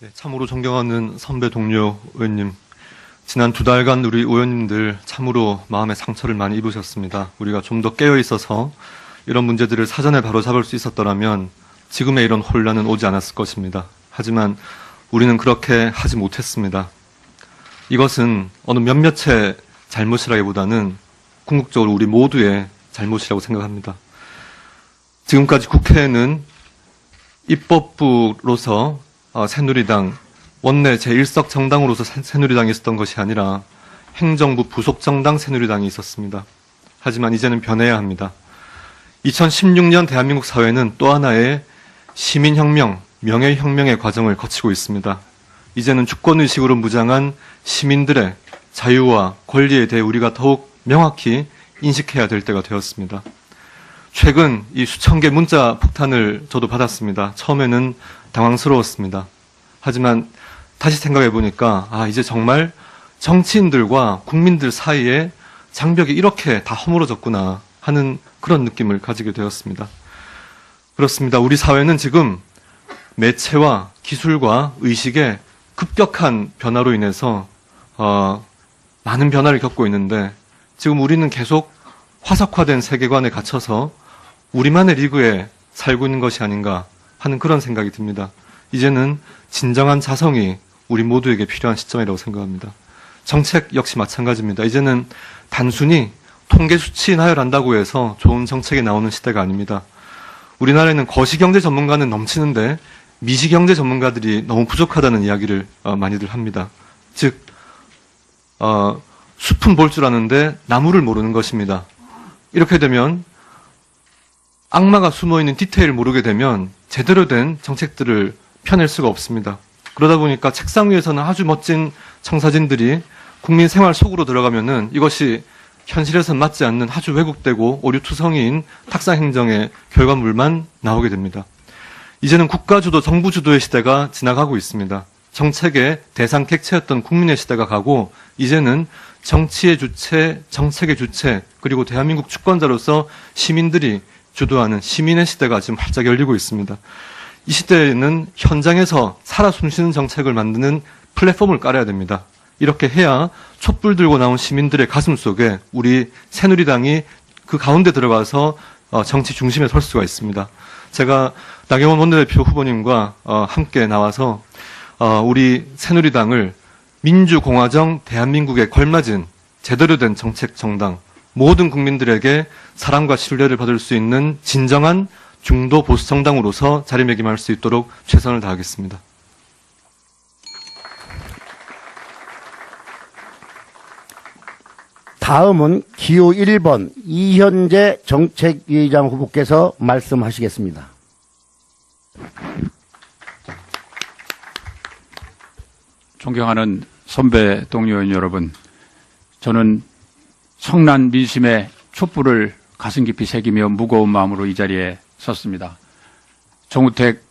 네, 참으로 존경하는 선배 동료 의원님, 지난 2달간 우리 의원님들 참으로 마음의 상처를 많이 입으셨습니다. 우리가 좀 더 깨어 있어서 이런 문제들을 사전에 바로잡을 수 있었더라면 지금의 이런 혼란은 오지 않았을 것입니다. 하지만 우리는 그렇게 하지 못했습니다. 이것은 어느 몇몇의 잘못이라기보다는 궁극적으로 우리 모두의 잘못이라고 생각합니다. 지금까지 국회에는 입법부로서 새누리당, 원내 제1석 정당으로서 새누리당이 있었던 것이 아니라 행정부 부속 정당 새누리당이 있었습니다. 하지만 이제는 변해야 합니다. 2016년 대한민국 사회는 또 하나의 시민혁명, 명예혁명의 과정을 거치고 있습니다. 이제는 주권의식으로 무장한 시민들의 자유와 권리에 대해 우리가 더욱 명확히 인식해야 될 때가 되었습니다. 최근 이 수천 개 문자 폭탄을 저도 받았습니다. 처음에는 당황스러웠습니다. 하지만 다시 생각해 보니까 이제 정말 정치인들과 국민들 사이에 장벽이 이렇게 다 허물어졌구나 하는 그런 느낌을 가지게 되었습니다. 그렇습니다. 우리 사회는 지금 매체와 기술과 의식의 급격한 변화로 인해서 많은 변화를 겪고 있는데 지금 우리는 계속 화석화된 세계관에 갇혀서 우리만의 리그에 살고 있는 것이 아닌가 하는 그런 생각이 듭니다. 이제는 진정한 자성이 우리 모두에게 필요한 시점이라고 생각합니다. 정책 역시 마찬가지입니다. 이제는 단순히 통계 수치 나열한다고 해서 좋은 정책이 나오는 시대가 아닙니다. 우리나라에는 거시경제 전문가는 넘치는데 미시경제 전문가들이 너무 부족하다는 이야기를 많이들 합니다. 즉 숲은 볼 줄 아는데 나무를 모르는 것입니다. 이렇게 되면 악마가 숨어있는 디테일을 모르게 되면 제대로 된 정책들을 펴낼 수가 없습니다. 그러다 보니까 책상 위에서는 아주 멋진 청사진들이 국민 생활 속으로 들어가면은 이것이 현실에선 맞지 않는 아주 왜곡되고 오류투성이인 탁상행정의 결과물만 나오게 됩니다. 이제는 국가주도, 정부주도의 시대가 지나가고 있습니다. 정책의 대상 객체였던 국민의 시대가 가고 이제는 정치의 주체, 정책의 주체, 그리고 대한민국 주권자로서 시민들이 주도하는 시민의 시대가 지금 활짝 열리고 있습니다. 이 시대에는 현장에서 살아 숨쉬는 정책을 만드는 플랫폼을 깔아야 됩니다. 이렇게 해야 촛불 들고 나온 시민들의 가슴 속에 우리 새누리당이 그 가운데 들어가서 정치 중심에 설 수가 있습니다. 제가 나경원 원내대표 후보님과 함께 나와서 우리 새누리당을 민주공화정 대한민국에 걸맞은 제대로 된 정책 정당, 모든 국민들에게 사랑과 신뢰를 받을 수 있는 진정한 중도 보수 정당으로서 자리매김할 수 있도록 최선을 다하겠습니다. 다음은 기호 1번 이현재 정책위의장 후보께서 말씀하시겠습니다. 존경하는 선배 동료 의원 여러분, 저는 성난 민심의 촛불을 가슴 깊이 새기며 무거운 마음으로 이 자리에 섰습니다. 정우택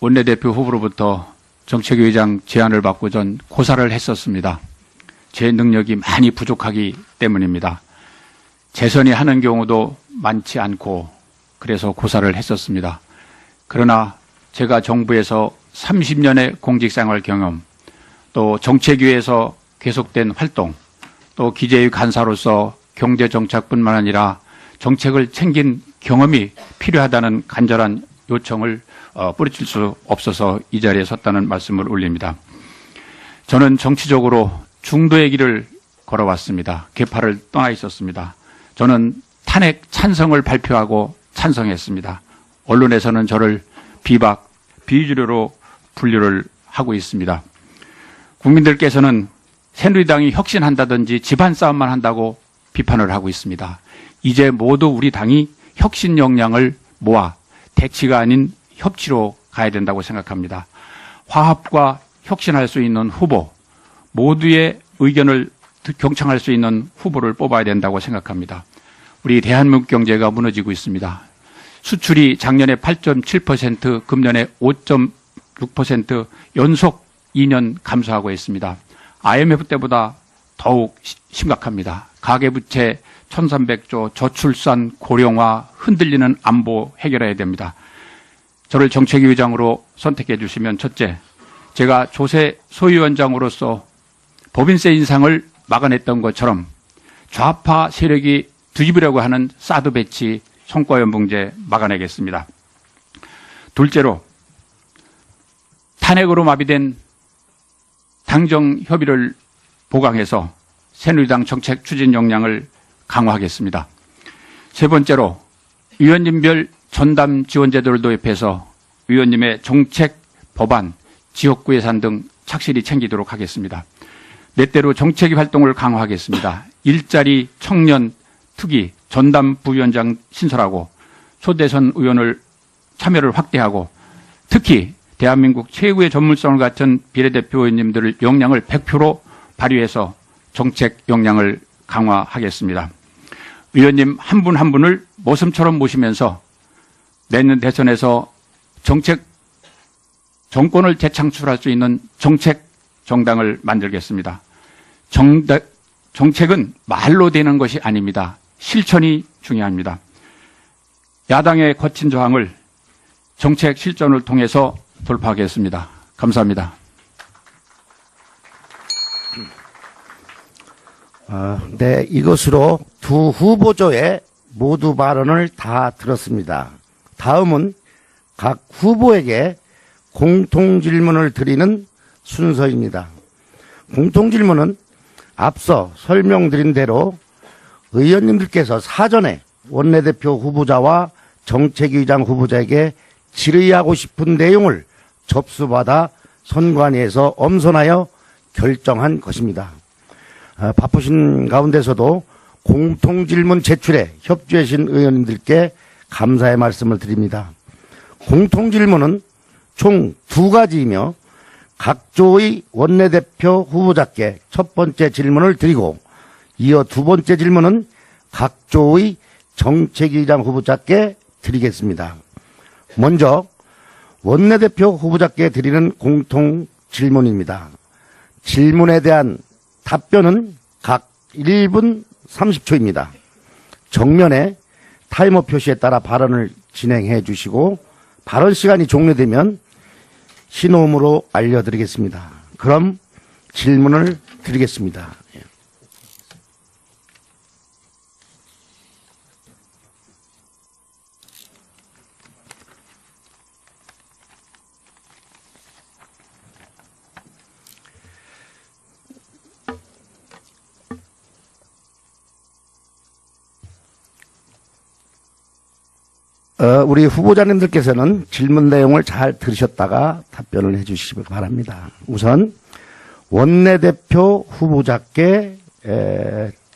원내대표 후보로부터 정책위의장 제안을 받고 전 고사를 했었습니다. 제 능력이 많이 부족하기 때문입니다. 재선이 하는 경우도 많지 않고 그래서 고사를 했었습니다. 그러나 제가 정부에서 30년의 공직생활 경험, 또 정책위에서 계속된 활동, 또 기재위 간사로서 경제정책뿐만 아니라 정책을 챙긴 경험이 필요하다는 간절한 요청을 뿌리칠 수 없어서 이 자리에 섰다는 말씀을 올립니다. 저는 정치적으로 중도의 길을 걸어왔습니다. 계파를 떠나 있었습니다. 저는 탄핵 찬성을 발표하고 찬성했습니다. 언론에서는 저를 비박, 비주류로 분류를 하고 있습니다. 국민들께서는 새누리당이 혁신한다든지 집안 싸움만 한다고 비판을 하고 있습니다. 이제 모두 우리 당이 혁신 역량을 모아 대치가 아닌 협치로 가야 된다고 생각합니다. 화합과 혁신할 수 있는 후보, 모두의 의견을 경청할 수 있는 후보를 뽑아야 된다고 생각합니다. 우리 대한민국 경제가 무너지고 있습니다. 수출이 작년에 8.7%, 금년에 5.6% 연속 2년 감소하고 있습니다. IMF 때보다 더욱 심각합니다. 가계부채 1300조, 저출산, 고령화, 흔들리는 안보 해결해야 됩니다. 저를 정책위의장으로 선택해 주시면 첫째, 제가 조세 소위원장으로서 법인세 인상을 막아냈던 것처럼 좌파 세력이 뒤집으려고 하는 사드 배치 성과연봉제 막아내겠습니다. 둘째로 탄핵으로 마비된 당정 협의를 보강해서 새누리당 정책 추진 역량을 강화하겠습니다. 세 번째로 위원님별 전담 지원제도를 도입해서 위원님의 정책, 법안, 지역구 예산 등 착실히 챙기도록 하겠습니다. 넷째로 정책위 활동을 강화하겠습니다. 일자리, 청년, 특위, 전담 부위원장 신설하고 초대선 의원을 참여를 확대하고 특히 대한민국 최고의 전문성을 갖춘 비례대표 의원님들의 역량을 100% 발휘해서 정책 역량을 강화하겠습니다. 의원님 한 분 한 분을 모습처럼 모시면서 내년 대선에서 정권을 재창출할 수 있는 정책 정당을 만들겠습니다. 정책은 말로 되는 것이 아닙니다. 실천이 중요합니다. 야당의 거친 저항을 정책 실전을 통해서 돌파하겠습니다. 감사합니다. 네, 이것으로 두 후보조의 모두 발언을 다 들었습니다. 다음은 각 후보에게 공통질문을 드리는 순서입니다. 공통질문은 앞서 설명드린 대로 의원님들께서 사전에 원내대표 후보자와 정책위의장 후보자에게 질의하고 싶은 내용을 접수받아 선관위에서 엄선하여 결정한 것입니다. 바쁘신 가운데서도 공통질문 제출에 협조해 주신 의원님들께 감사의 말씀을 드립니다. 공통질문은 총 2가지이며 각 조의 원내대표 후보자께 첫 번째 질문을 드리고 이어 두 번째 질문은 각 조의 정책위의장 후보자께 드리겠습니다. 먼저 원내대표 후보자께 드리는 공통질문입니다. 질문에 대한 답변은 각 1분 30초입니다. 정면에 타이머 표시에 따라 발언을 진행해 주시고 발언 시간이 종료되면 신호음으로 알려드리겠습니다. 그럼 질문을 드리겠습니다. 우리 후보자님들께서는 질문 내용을 잘 들으셨다가 답변을 해 주시기 바랍니다. 우선 원내대표 후보자께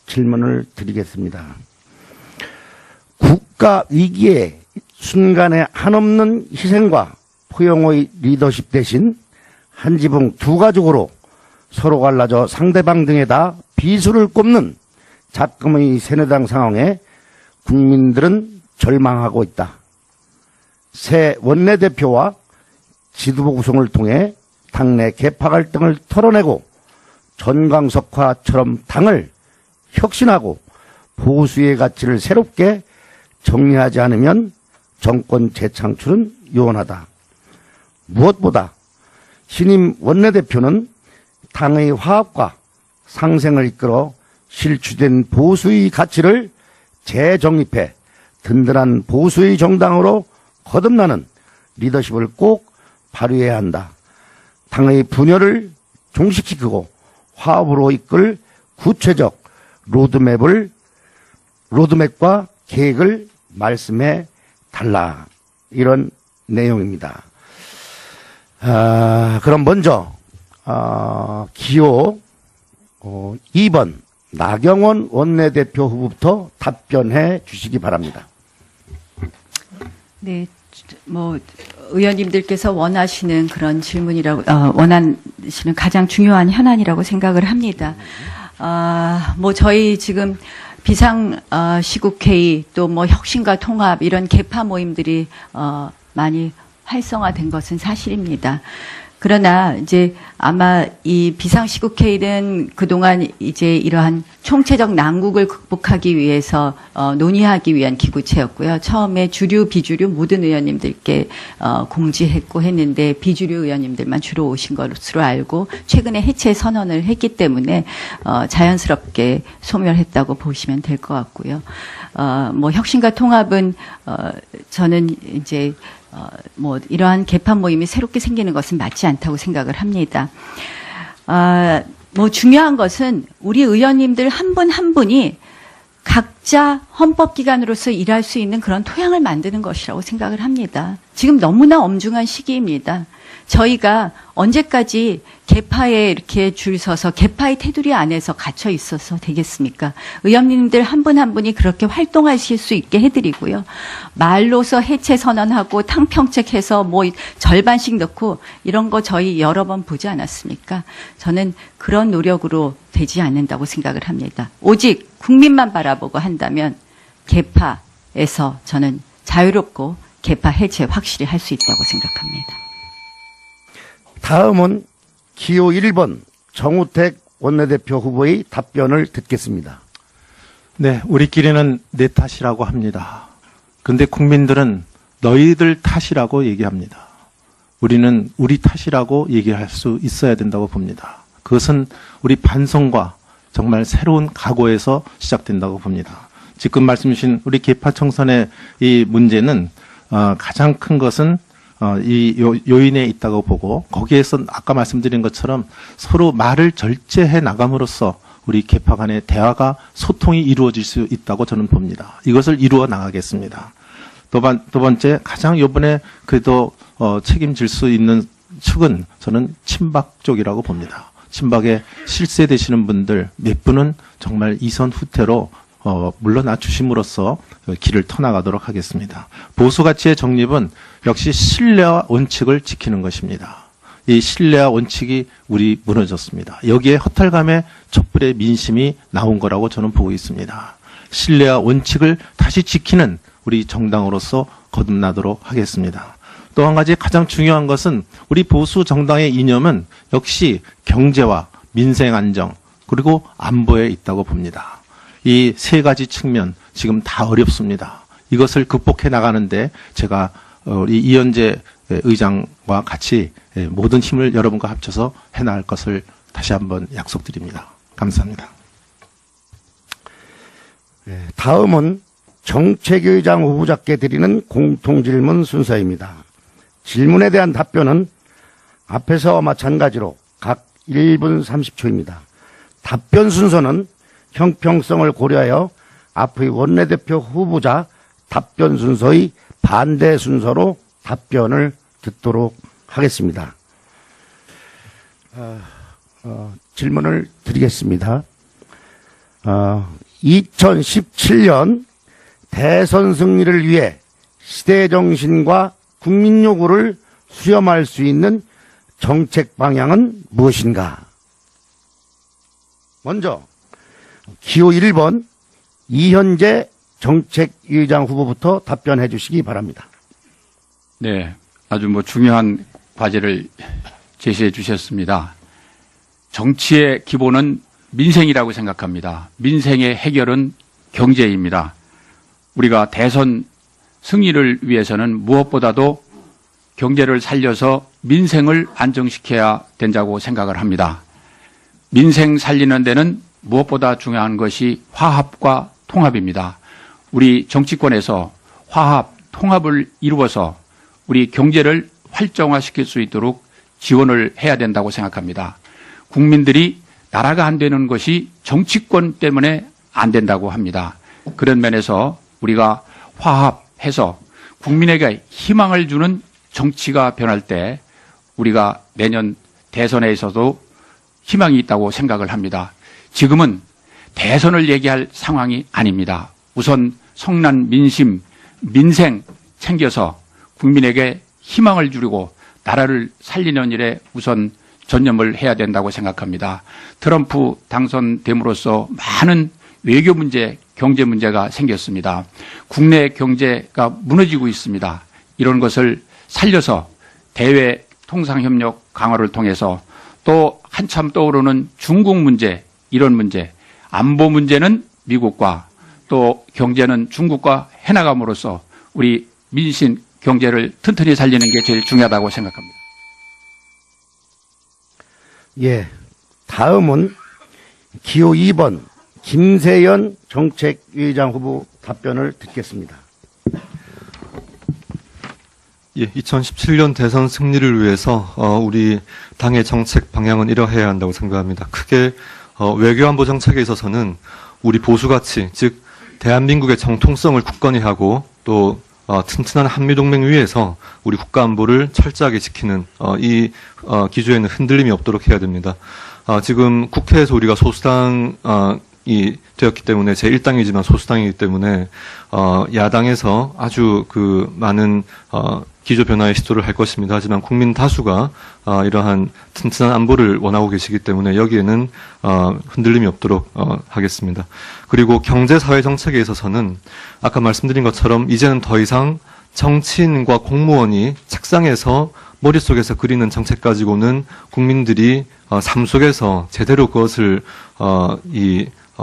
질문을 드리겠습니다. 국가 위기의 순간의 한없는 희생과 포용의 리더십 대신 한 지붕 두 가족으로 서로 갈라져 상대방 등에다 비수를 꼽는 작금의 새누리당 상황에 국민들은 절망하고 있다. 새 원내대표와 지도부 구성을 통해 당내 계파 갈등을 털어내고 전광석화처럼 당을 혁신하고 보수의 가치를 새롭게 정리하지 않으면 정권 재창출은 요원하다. 무엇보다 신임 원내대표는 당의 화합과 상생을 이끌어 실추된 보수의 가치를 재정립해 든든한 보수의 정당으로 거듭나는 리더십을 꼭 발휘해야 한다. 당의 분열을 종식시키고 화합으로 이끌 구체적 로드맵과 계획을 말씀해 달라. 이런 내용입니다. 그럼 먼저 기호 2번 나경원 원내대표 후보부터 답변해 주시기 바랍니다. 네, 의원님들께서 원하시는 그런 질문이라고, 원하시는 가장 중요한 현안이라고 생각을 합니다. 저희 지금 시국회의 또 혁신과 통합 이런 계파 모임들이 많이 활성화된 것은 사실입니다. 그러나 이제 아마 이 비상시국회의는 그동안 이제 이러한 총체적 난국을 극복하기 위해서 논의하기 위한 기구체였고요. 처음에 주류, 비주류 모든 의원님들께 공지했고 했는데 비주류 의원님들만 주로 오신 것으로 알고 최근에 해체 선언을 했기 때문에 자연스럽게 소멸했다고 보시면 될 것 같고요. 뭐 혁신과 통합은 저는 이제 뭐 이러한 개판 모임이 새롭게 생기는 것은 맞지 않다고 생각을 합니다. 뭐 중요한 것은 우리 의원님들 한 분 한 분이 각자 헌법기관으로서 일할 수 있는 그런 토양을 만드는 것이라고 생각을 합니다. 지금 너무나 엄중한 시기입니다. 저희가 언제까지 개파에 이렇게 줄 서서 개파의 테두리 안에서 갇혀 있어서 되겠습니까? 의원님들 한 분 한 분이 그렇게 활동하실 수 있게 해드리고요. 말로서 해체 선언하고 탕평책해서 뭐 절반씩 넣고 이런 거 저희 여러 번 보지 않았습니까? 저는 그런 노력으로 되지 않는다고 생각을 합니다. 오직 국민만 바라보고 한다면 개파에서 저는 자유롭고 개파 해체 확실히 할 수 있다고 생각합니다. 다음은 기호 1번 정우택 원내대표 후보의 답변을 듣겠습니다. 네, 우리끼리는 내 탓이라고 합니다. 그런데 국민들은 너희들 탓이라고 얘기합니다. 우리는 우리 탓이라고 얘기할 수 있어야 된다고 봅니다. 그것은 우리 반성과 정말 새로운 각오에서 시작된다고 봅니다. 지금 말씀 주신 우리 개파 청선의 이 문제는 가장 큰 것은 이 요인에 있다고 보고 거기에서 아까 말씀드린 것처럼 서로 말을 절제해 나감으로써 우리 개파 간의 대화가 소통이 이루어질 수 있다고 저는 봅니다. 이것을 이루어 나가겠습니다. 두 번째 가장 이번에 그래도 책임질 수 있는 축은 저는 친박 쪽이라고 봅니다. 친박에 실세되시는 분들 몇 분은 정말 이선 후퇴로 물러나 주심으로써 길을 터나가도록 하겠습니다. 보수가치의 정립은 역시 신뢰와 원칙을 지키는 것입니다. 이 신뢰와 원칙이 우리 무너졌습니다. 여기에 허탈감의 촛불의 민심이 나온 거라고 저는 보고 있습니다. 신뢰와 원칙을 다시 지키는 우리 정당으로서 거듭나도록 하겠습니다. 또 한 가지 가장 중요한 것은 우리 보수 정당의 이념은 역시 경제와 민생 안정 그리고 안보에 있다고 봅니다. 이 세 가지 측면 지금 다 어렵습니다. 이것을 극복해 나가는데 제가 우리 이현재 의장과 같이 모든 힘을 여러분과 합쳐서 해나갈 것을 다시 한번 약속드립니다. 감사합니다. 다음은 정책의장 후보자께 드리는 공통질문 순서입니다. 질문에 대한 답변은 앞에서와 마찬가지로 각 1분 30초입니다. 답변 순서는 형평성을 고려하여 앞의 원내대표 후보자 답변 순서의 반대 순서로 답변을 듣도록 하겠습니다. 질문을 드리겠습니다. 2017년 대선 승리를 위해 시대정신과 국민 요구를 수렴할 수 있는 정책 방향은 무엇인가? 먼저 기호 1번 이현재 정책위의장 후보부터 답변해 주시기 바랍니다. 네, 아주 중요한 과제를 제시해 주셨습니다. 정치의 기본은 민생이라고 생각합니다. 민생의 해결은 경제입니다. 우리가 대선 승리를 위해서는 무엇보다도 경제를 살려서 민생을 안정시켜야 된다고 생각을 합니다. 민생 살리는 데는 무엇보다 중요한 것이 화합과 통합입니다. 우리 정치권에서 화합, 통합을 이루어서 우리 경제를 활성화시킬 수 있도록 지원을 해야 된다고 생각합니다. 국민들이 나라가 안 되는 것이 정치권 때문에 안 된다고 합니다. 그런 면에서 우리가 화합해서 국민에게 희망을 주는 정치가 변할 때 우리가 내년 대선에 있어도 희망이 있다고 생각을 합니다. 지금은 대선을 얘기할 상황이 아닙니다. 우선 성난 민심, 민생 챙겨서 국민에게 희망을 주려고 나라를 살리는 일에 우선 전념을 해야 된다고 생각합니다. 트럼프 당선됨으로써 많은 외교 문제, 경제 문제가 생겼습니다. 국내 경제가 무너지고 있습니다. 이런 것을 살려서 대외 통상협력 강화를 통해서 또 한참 떠오르는 중국 문제, 이런 문제, 안보 문제는 미국과 또 경제는 중국과 해나감으로써 우리 민심 경제를 튼튼히 살리는 게 제일 중요하다고 생각합니다. 예. 다음은 기호 2번 김세연 정책위의장 후보 답변을 듣겠습니다. 예, 2017년 대선 승리를 위해서 우리 당의 정책 방향은 이러해야 한다고 생각합니다. 크게 외교안보 정책에 있어서는 우리 보수 가치, 즉 대한민국의 정통성을 굳건히 하고 또 튼튼한 한미동맹 위에서 우리 국가안보를 철저하게 지키는 이 기조에는 흔들림이 없도록 해야 됩니다. 지금 국회에서 우리가 소수당이 되었기 때문에 제1당이지만 소수당이기 때문에 야당에서 아주 그 많은 기조 변화의 시도를 할 것입니다. 하지만 국민 다수가 이러한 튼튼한 안보를 원하고 계시기 때문에 여기에는 흔들림이 없도록 하겠습니다. 그리고 경제 사회 정책에 있어서는 아까 말씀드린 것처럼 이제는 더 이상 정치인과 공무원이 책상에서 머릿속에서 그리는 정책 가지고는 국민들이 삶 속에서 제대로 그것을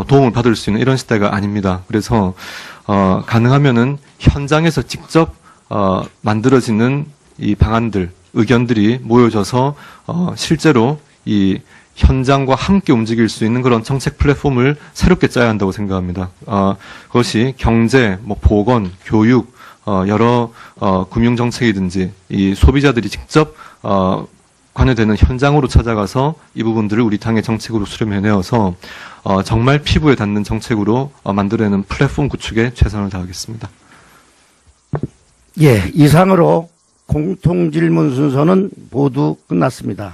도움을 받을 수 있는 이런 시대가 아닙니다. 그래서 가능하면은 현장에서 직접 만들어지는 이 방안들, 의견들이 모여져서 실제로 이 현장과 함께 움직일 수 있는 그런 정책 플랫폼을 새롭게 짜야 한다고 생각합니다. 그것이 경제, 보건, 교육, 여러 금융 정책이든지 이 소비자들이 직접 관여되는 현장으로 찾아가서 이 부분들을 우리 당의 정책으로 수렴해내어서 정말 피부에 닿는 정책으로 만들어내는 플랫폼 구축에 최선을 다하겠습니다. 예, 이상으로 공통질문 순서는 모두 끝났습니다.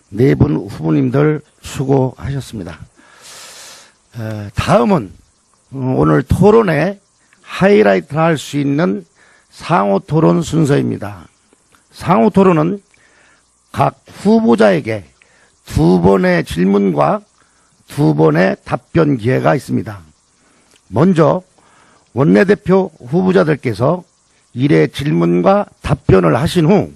네 분 후보님들 수고하셨습니다. 다음은 오늘 토론에 하이라이트 할 수 있는 상호 토론 순서입니다. 상호 토론은 각 후보자에게 2번의 질문과 2번의 답변 기회가 있습니다. 먼저 원내대표 후보자들께서 1회 질문과 답변을 하신 후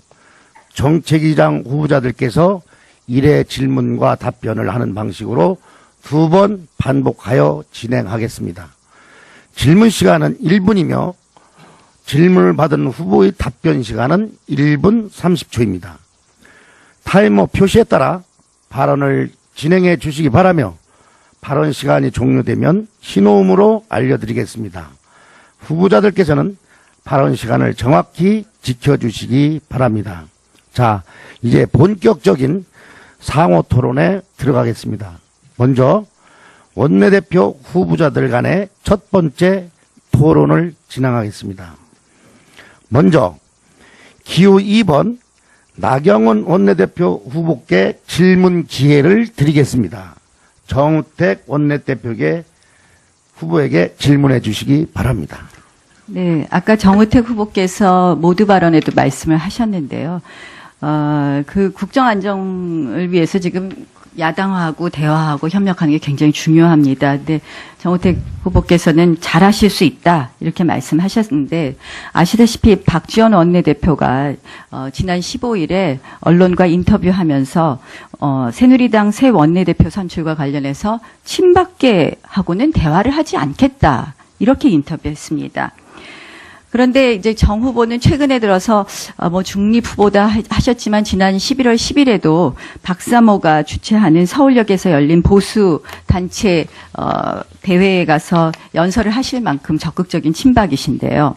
정책위장 후보자들께서 1회 질문과 답변을 하는 방식으로 2번 반복하여 진행하겠습니다. 질문 시간은 1분이며 질문을 받은 후보의 답변 시간은 1분 30초입니다. 타이머 표시에 따라 발언을 진행해 주시기 바라며 발언 시간이 종료되면 신호음으로 알려드리겠습니다. 후보자들께서는 발언 시간을 정확히 지켜주시기 바랍니다. 자, 이제 본격적인 상호 토론에 들어가겠습니다. 먼저 원내대표 후보자들 간의 첫 번째 토론을 진행하겠습니다. 먼저 기호 2번 나경원 원내대표 후보께 질문 기회를 드리겠습니다. 정우택 원내대표께 후보에게 질문해 주시기 바랍니다. 네, 아까 정우택 후보께서 모두 발언에도 말씀을 하셨는데요. 그 국정 안정을 위해서 지금 야당하고 대화하고 협력하는 게 굉장히 중요합니다. 근데 정우택 후보께서는 잘하실 수 있다 이렇게 말씀하셨는데 아시다시피 박지원 원내대표가 지난 15일에 언론과 인터뷰하면서 새누리당 새 원내대표 선출과 관련해서 친박계 하고는 대화를 하지 않겠다 이렇게 인터뷰했습니다. 그런데 이제 정 후보는 최근에 들어서 중립 후보다 하셨지만 지난 11월 10일에도 박사모가 주최하는 서울역에서 열린 보수 단체 대회에 가서 연설을 하실 만큼 적극적인 친박이신데요.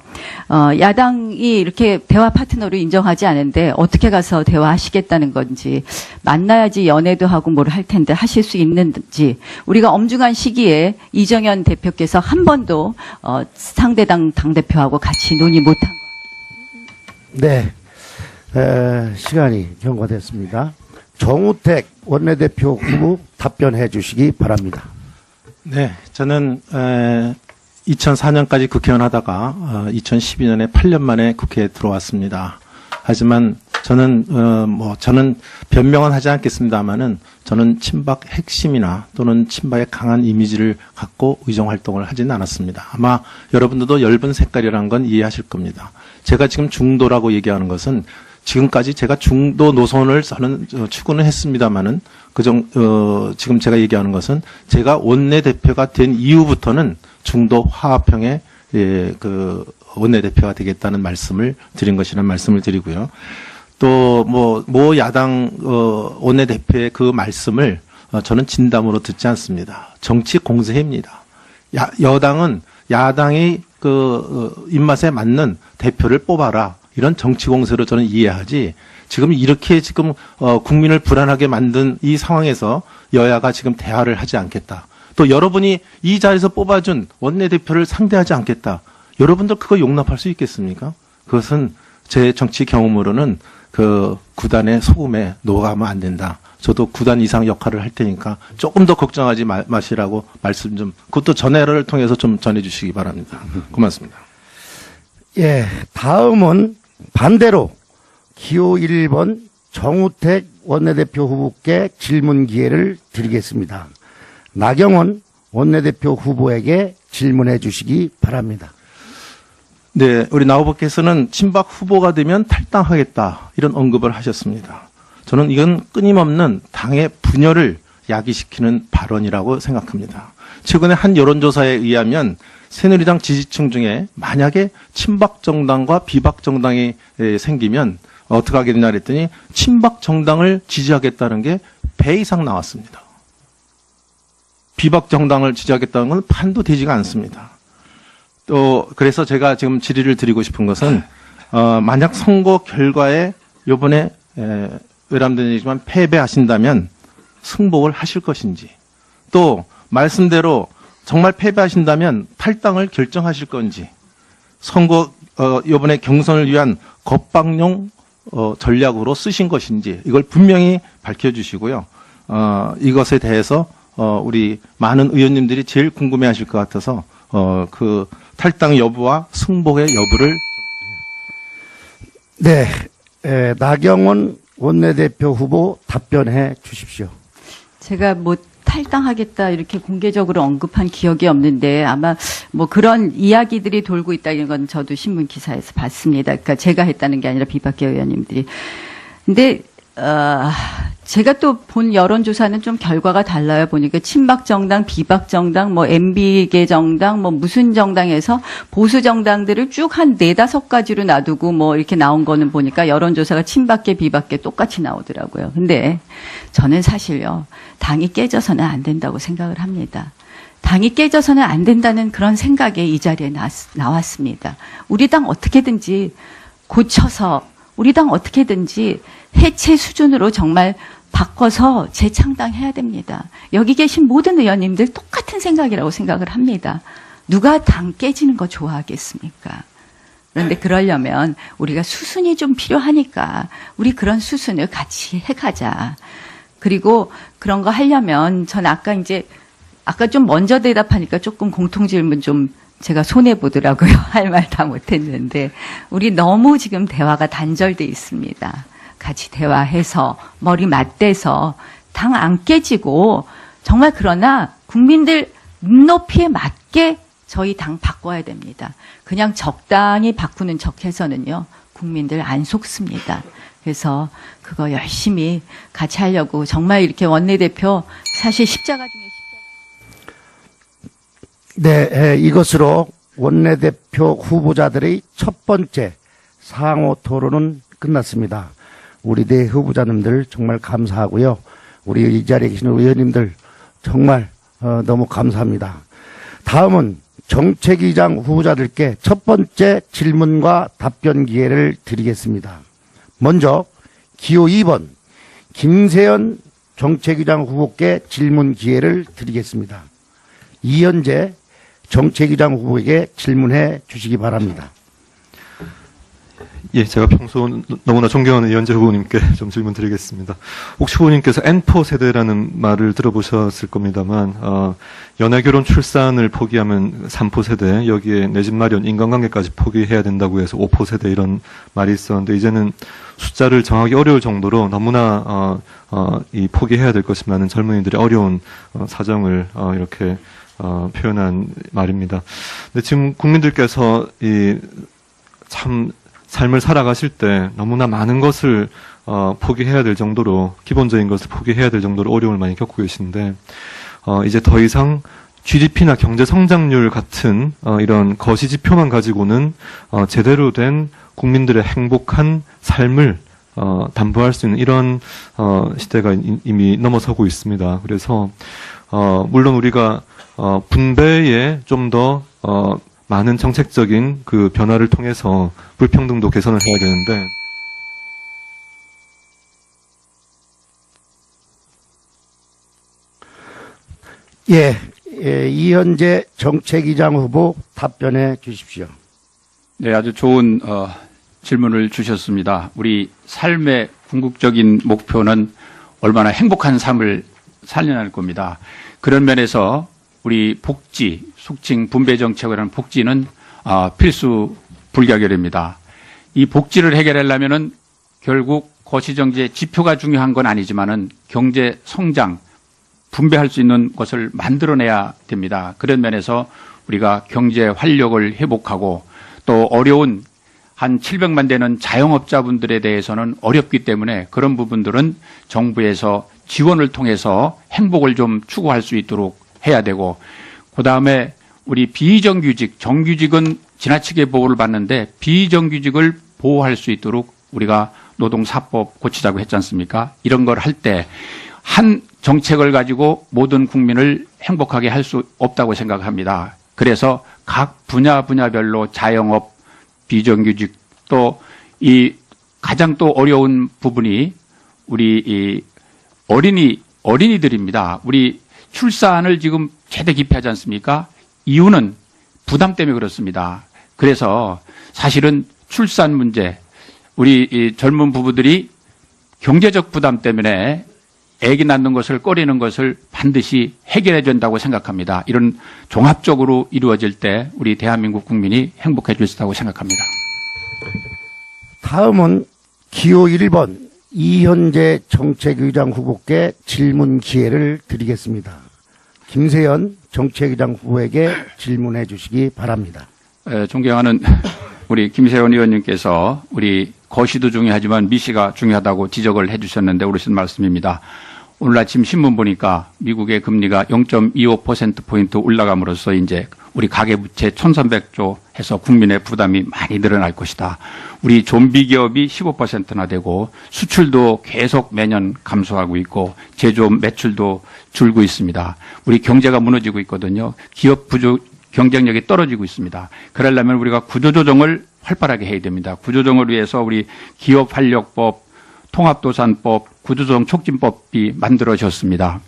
야당이 이렇게 대화 파트너로 인정하지 않은데 어떻게 가서 대화하시겠다는 건지 만나야지 연애도 하고 뭘 할 텐데 하실 수 있는지 우리가 엄중한 시기에 이정현 대표께서 한 번도 상대당 당대표하고 같이 논의 못한 거. 네, 시간이 경과됐습니다. 정우택 원내대표 후보 답변해 주시기 바랍니다. 네, 저는 2004년까지 국회의원 하다가 2012년에 8년 만에 국회에 들어왔습니다. 하지만 저는 저는 변명은 하지 않겠습니다만은 저는 친박 핵심이나 또는 친박의 강한 이미지를 갖고 의정 활동을 하지는 않았습니다. 아마 여러분들도 엷은 색깔이라는 건 이해하실 겁니다. 제가 지금 중도라고 얘기하는 것은 지금까지 제가 중도 노선을 저는 추구는 했습니다만은 지금 제가 얘기하는 것은 제가 원내대표가 된 이후부터는 중도 화합형의 그 원내대표가 되겠다는 말씀을 드린 것이라는 말씀을 드리고요. 또 모 야당 원내대표의 그 말씀을 저는 진담으로 듣지 않습니다. 정치 공세입니다. 여당은 야당의 그 입맛에 맞는 대표를 뽑아라. 이런 정치 공세로 저는 이해하지. 지금 이렇게 국민을 불안하게 만든 이 상황에서 여야가 지금 대화를 하지 않겠다. 또 여러분이 이 자리에서 뽑아준 원내대표를 상대하지 않겠다. 여러분들 그거 용납할 수 있겠습니까? 그것은 제 정치 경험으로는 그 구단의 소금에 녹아가면 안 된다. 저도 구단 이상 역할을 할 테니까 조금 더 걱정하지 마시라고 말씀 좀, 그것도 전해를 통해서 좀 전해주시기 바랍니다. 고맙습니다. 예, 다음은 반대로 기호 1번 정우택 원내대표 후보께 질문 기회를 드리겠습니다. 나경원 원내대표 후보에게 질문해 주시기 바랍니다. 네, 우리 나 후보께서는 친박 후보가 되면 탈당하겠다 이런 언급을 하셨습니다. 저는 이건 끊임없는 당의 분열을 야기시키는 발언이라고 생각합니다. 최근에 한 여론조사에 의하면 새누리당 지지층 중에 만약에 친박 정당과 비박 정당이 생기면 어떻게 하게 되냐 그랬더니 친박 정당을 지지하겠다는 게 배 이상 나왔습니다. 비박 정당을 지지하겠다는 건 판도 되지가 않습니다. 또 그래서 제가 지금 질의를 드리고 싶은 것은 만약 선거 결과에 이번에 외람된 얘기지만 패배하신다면 승복을 하실 것인지, 또 말씀대로 정말 패배하신다면 탈당을 결정하실 건지, 선거 이번에 경선을 위한 겁박용 전략으로 쓰신 것인지 이걸 분명히 밝혀주시고요. 이것에 대해서 우리 많은 의원님들이 제일 궁금해하실 것 같아서 그 탈당 여부와 승복의 여부를. 네, 나경원 원내대표 후보 답변해 주십시오. 제가 탈당하겠다 이렇게 공개적으로 언급한 기억이 없는데 아마 그런 이야기들이 돌고 있다는 건 저도 신문 기사에서 봤습니다. 그러니까 제가 했다는 게 아니라 비박계 의원님들이. 근데 제가 또 본 여론조사는 좀 결과가 달라요. 보니까 친박 정당, 비박 정당, MB계 정당, 무슨 정당에서 보수 정당들을 쭉 한 4-5가지로 놔두고 이렇게 나온 거는 보니까 여론조사가 친박계, 비박계 똑같이 나오더라고요. 근데 저는 사실요, 당이 깨져서는 안 된다고 생각을 합니다. 당이 깨져서는 안 된다는 그런 생각에 이 자리에 나왔습니다. 우리 당 어떻게든지 고쳐서, 우리 당 어떻게든지 해체 수준으로 정말 바꿔서 재창당해야 됩니다. 여기 계신 모든 의원님들 똑같은 생각이라고 생각을 합니다. 누가 당 깨지는 거 좋아하겠습니까? 그런데 그러려면 우리가 수순이 좀 필요하니까 우리 그런 수순을 같이 해가자. 그리고 그런 거 하려면 전 아까 좀 먼저 대답하니까 조금 공통질문 좀 제가 손해보더라고요. 할 말 다 못했는데 우리 너무 지금 대화가 단절돼 있습니다. 같이 대화해서 머리 맞대서 당 안 깨지고 정말 그러나 국민들 눈높이에 맞게 저희 당 바꿔야 됩니다. 그냥 적당히 바꾸는 척해서는요 국민들 안 속습니다. 그래서 그거 열심히 같이 하려고 정말 이렇게 원내대표 사실 십자가 중에 네, 이것으로 원내대표 후보자들의 첫 번째 상호 토론은 끝났습니다. 우리 네 후보자님들 정말 감사하고요. 우리 이 자리에 계시는 의원님들 정말 너무 감사합니다. 다음은 정책위장 후보자들께 첫 번째 질문과 답변 기회를 드리겠습니다. 먼저 기호 2번 김세연 정책위장 후보께 질문 기회를 드리겠습니다. 이현재 정책위장 후보에게 질문해 주시기 바랍니다. 예, 제가 평소 너무나 존경하는 이현재 후보님께 좀 질문 드리겠습니다. 혹시 후보님께서 N4 세대라는 말을 들어보셨을 겁니다만, 연애결혼 출산을 포기하면 3포 세대, 여기에 내 집 마련, 인간관계까지 포기해야 된다고 해서 5포 세대 이런 말이 있었는데, 이제는 숫자를 정하기 어려울 정도로 너무나, 포기해야 될 것이 많은 젊은이들의 어려운, 사정을, 이렇게, 표현한 말입니다. 근데 지금 국민들께서 참 삶을 살아가실 때 너무나 많은 것을 포기해야 될 정도로, 기본적인 것을 포기해야 될 정도로 어려움을 많이 겪고 계신데, 이제 더 이상 GDP나 경제 성장률 같은 이런 거시 지표만 가지고는 제대로 된 국민들의 행복한 삶을 담보할 수 있는 이런 시대가 이미 넘어서고 있습니다. 그래서 물론 우리가 분배에 좀 더 많은 정책적인 그 변화를 통해서 불평등도 개선을 해야 되는데, 이현재 정책위장 후보 답변해 주십시오. 네, 아주 좋은 질문을 주셨습니다. 우리 삶의 궁극적인 목표는 얼마나 행복한 삶을 살려낼 겁니다. 그런 면에서 우리 복지, 속칭 분배 정책이라는 복지는 필수 불가결입니다. 이 복지를 해결하려면은 결국 거시정제 지표가 중요한 건 아니지만은 경제 성장, 분배할 수 있는 것을 만들어내야 됩니다. 그런 면에서 우리가 경제 활력을 회복하고 또 어려운 한 700만 되는 자영업자분들에 대해서는 어렵기 때문에 그런 부분들은 정부에서 지원을 통해서 행복을 좀 추구할 수 있도록 해야 되고, 그다음에 우리 비정규직, 정규직은 지나치게 보호를 받는데 비정규직을 보호할 수 있도록 우리가 노동사법 고치자고 했지 않습니까? 이런 걸 할 때 한 정책을 가지고 모든 국민을 행복하게 할 수 없다고 생각합니다. 그래서 각 분야별로 자영업, 비정규직, 또 이 가장 또 어려운 부분이 우리 이 어린이들입니다. 우리 출산을 지금 최대 기피하지 않습니까? 이유는 부담 때문에 그렇습니다. 그래서 사실은 출산 문제, 우리 이 젊은 부부들이 경제적 부담 때문에 아기 낳는 것을 꺼리는 것을 반드시 해결해 준다고 생각합니다. 이런 종합적으로 이루어질 때 우리 대한민국 국민이 행복해질 수 있다고 생각합니다. 다음은 기호 1번 이현재 정책위장 후보께 질문 기회를 드리겠습니다. 김세연 정책위장 후보에게 질문해 주시기 바랍니다. 존경하는 우리 김세연 의원님께서 우리 거시도 중요하지만 미시가 중요하다고 지적을 해 주셨는데 옳으신 말씀입니다. 오늘 아침 신문 보니까 미국의 금리가 0.25%포인트 올라감으로써 이제 우리 가계부채 1,300조 해서 국민의 부담이 많이 늘어날 것이다. 우리 좀비 기업이 15%나 되고 수출도 계속 매년 감소하고 있고 제조업 매출도 줄고 있습니다. 우리 경제가 무너지고 있거든요. 기업 경쟁력이 떨어지고 있습니다. 그러려면 우리가 구조조정을 활발하게 해야 됩니다. 구조조정을 위해서 우리 기업활력법, 통합도산법, 구조조정 촉진법이 만들어졌습니다.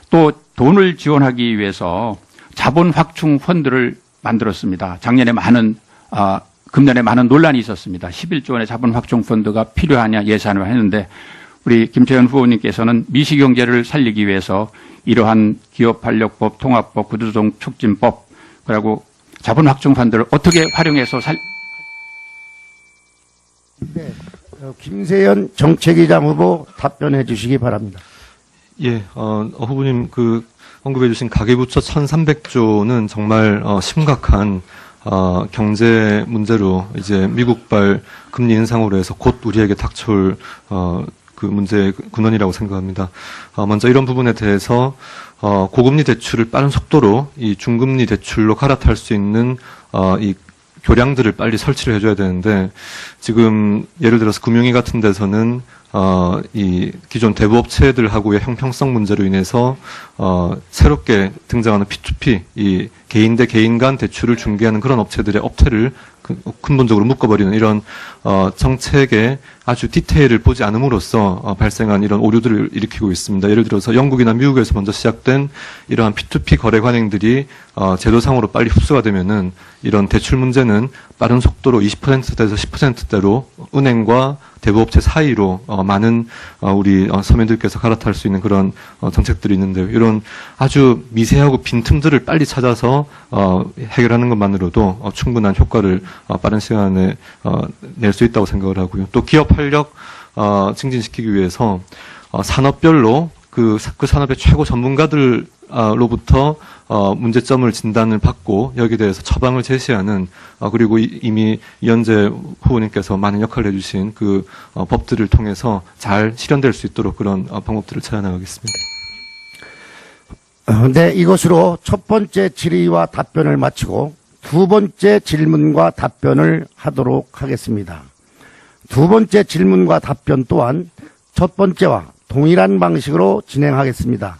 또 돈을 지원하기 위해서 자본확충 펀드를 만들었습니다. 금년에 많은 논란이 있었습니다. 11조 원의 자본확충 펀드가 필요하냐 예산을 했는데 우리 김태현 후보님께서는 미시경제를 살리기 위해서 이러한 기업활력법, 통합법, 구조조정 촉진법, 그리고 자본확충 펀드를 어떻게 활용해서 네, 김세연 정책위장 후보 답변해 주시기 바랍니다. 예, 후보님 언급해 주신 가계부채 1,300조는 정말 심각한 경제 문제로 이제 미국발 금리 인상으로 해서 곧 우리에게 닥쳐올 그 문제의 근원이라고 생각합니다. 먼저 이런 부분에 대해서 고금리 대출을 빠른 속도로 이 중금리 대출로 갈아탈 수 있는 이 교량들을 빨리 설치를 해줘야 되는데, 지금 예를 들어서 금융위 같은 데서는 이 기존 대부업체들하고의 형평성 문제로 인해서 새롭게 등장하는 P2P, 이 개인 대 개인 간 대출을 중개하는 그런 업체들의 업태를 근본적으로 묶어버리는 이런 정책의 아주 디테일을 보지 않음으로써 발생한 이런 오류들을 일으키고 있습니다. 예를 들어서 영국이나 미국에서 먼저 시작된 이러한 P2P 거래 관행들이 제도상으로 빨리 흡수가 되면은 이런 대출 문제는 빠른 속도로 20%대에서 10%대로 은행과 대부업체 사이로 많은 우리 서민들께서 갈아탈 수 있는 그런 정책들이 있는데요. 이런 아주 미세하고 빈틈들을 빨리 찾아서 해결하는 것만으로도 충분한 효과를 빠른 시간에 낼 수 있다고 생각을 하고요. 또 기업 활력 증진시키기 위해서 산업별로 그 산업의 최고 전문가들 로부터 문제점을 진단을 받고 여기에 대해서 처방을 제시하는 그리고 이미 이현재 후보님께서 많은 역할을 해주신 그 법들을 통해서 잘 실현될 수 있도록 그런 방법들을 찾아나가겠습니다. 네, 이것으로 첫 번째 질의와 답변을 마치고 두 번째 질문과 답변을 하도록 하겠습니다. 두 번째 질문과 답변 또한 첫 번째와 동일한 방식으로 진행하겠습니다.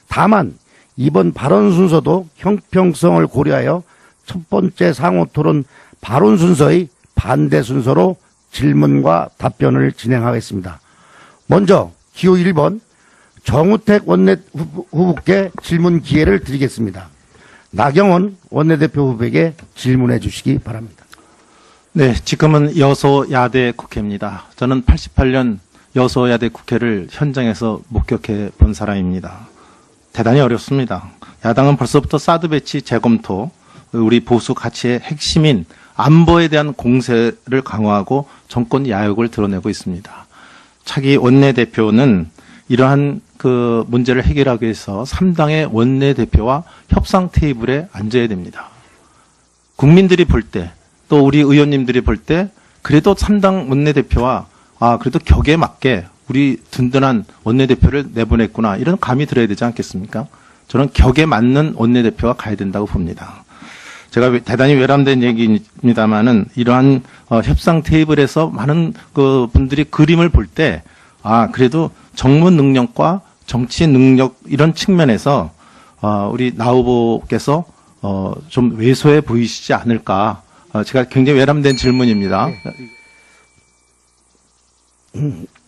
다만 이번 발언 순서도 형평성을 고려하여 첫 번째 상호 토론 발언 순서의 반대 순서로 질문과 답변을 진행하겠습니다. 먼저 기호 1번 정우택 후보께 질문 기회를 드리겠습니다. 나경원 원내대표 후보에게 질문해 주시기 바랍니다. 네, 지금은 여소야대 국회입니다. 저는 88년 여소야대 국회를 현장에서 목격해 본 사람입니다. 대단히 어렵습니다. 야당은 벌써부터 사드 배치 재검토, 우리 보수 가치의 핵심인 안보에 대한 공세를 강화하고 정권 야욕을 드러내고 있습니다. 차기 원내대표는 이러한 그 문제를 해결하기 위해서 3당의 원내대표와 협상 테이블에 앉아야 됩니다. 국민들이 볼 때, 또 우리 의원님들이 볼 때, 그래도 3당 원내대표와 그래도 격에 맞게 우리 든든한 원내대표를 내보냈구나, 이런 감이 들어야 되지 않겠습니까? 저는 격에 맞는 원내대표가 가야 된다고 봅니다. 제가 대단히 외람된 얘기입니다만은 이러한 협상 테이블에서 많은 그 분들이 그림을 볼 때, 그래도 정무 능력과 정치 능력 이런 측면에서 우리 나 후보께서 좀 왜소해 보이시지 않을까? 제가 굉장히 외람된 질문입니다.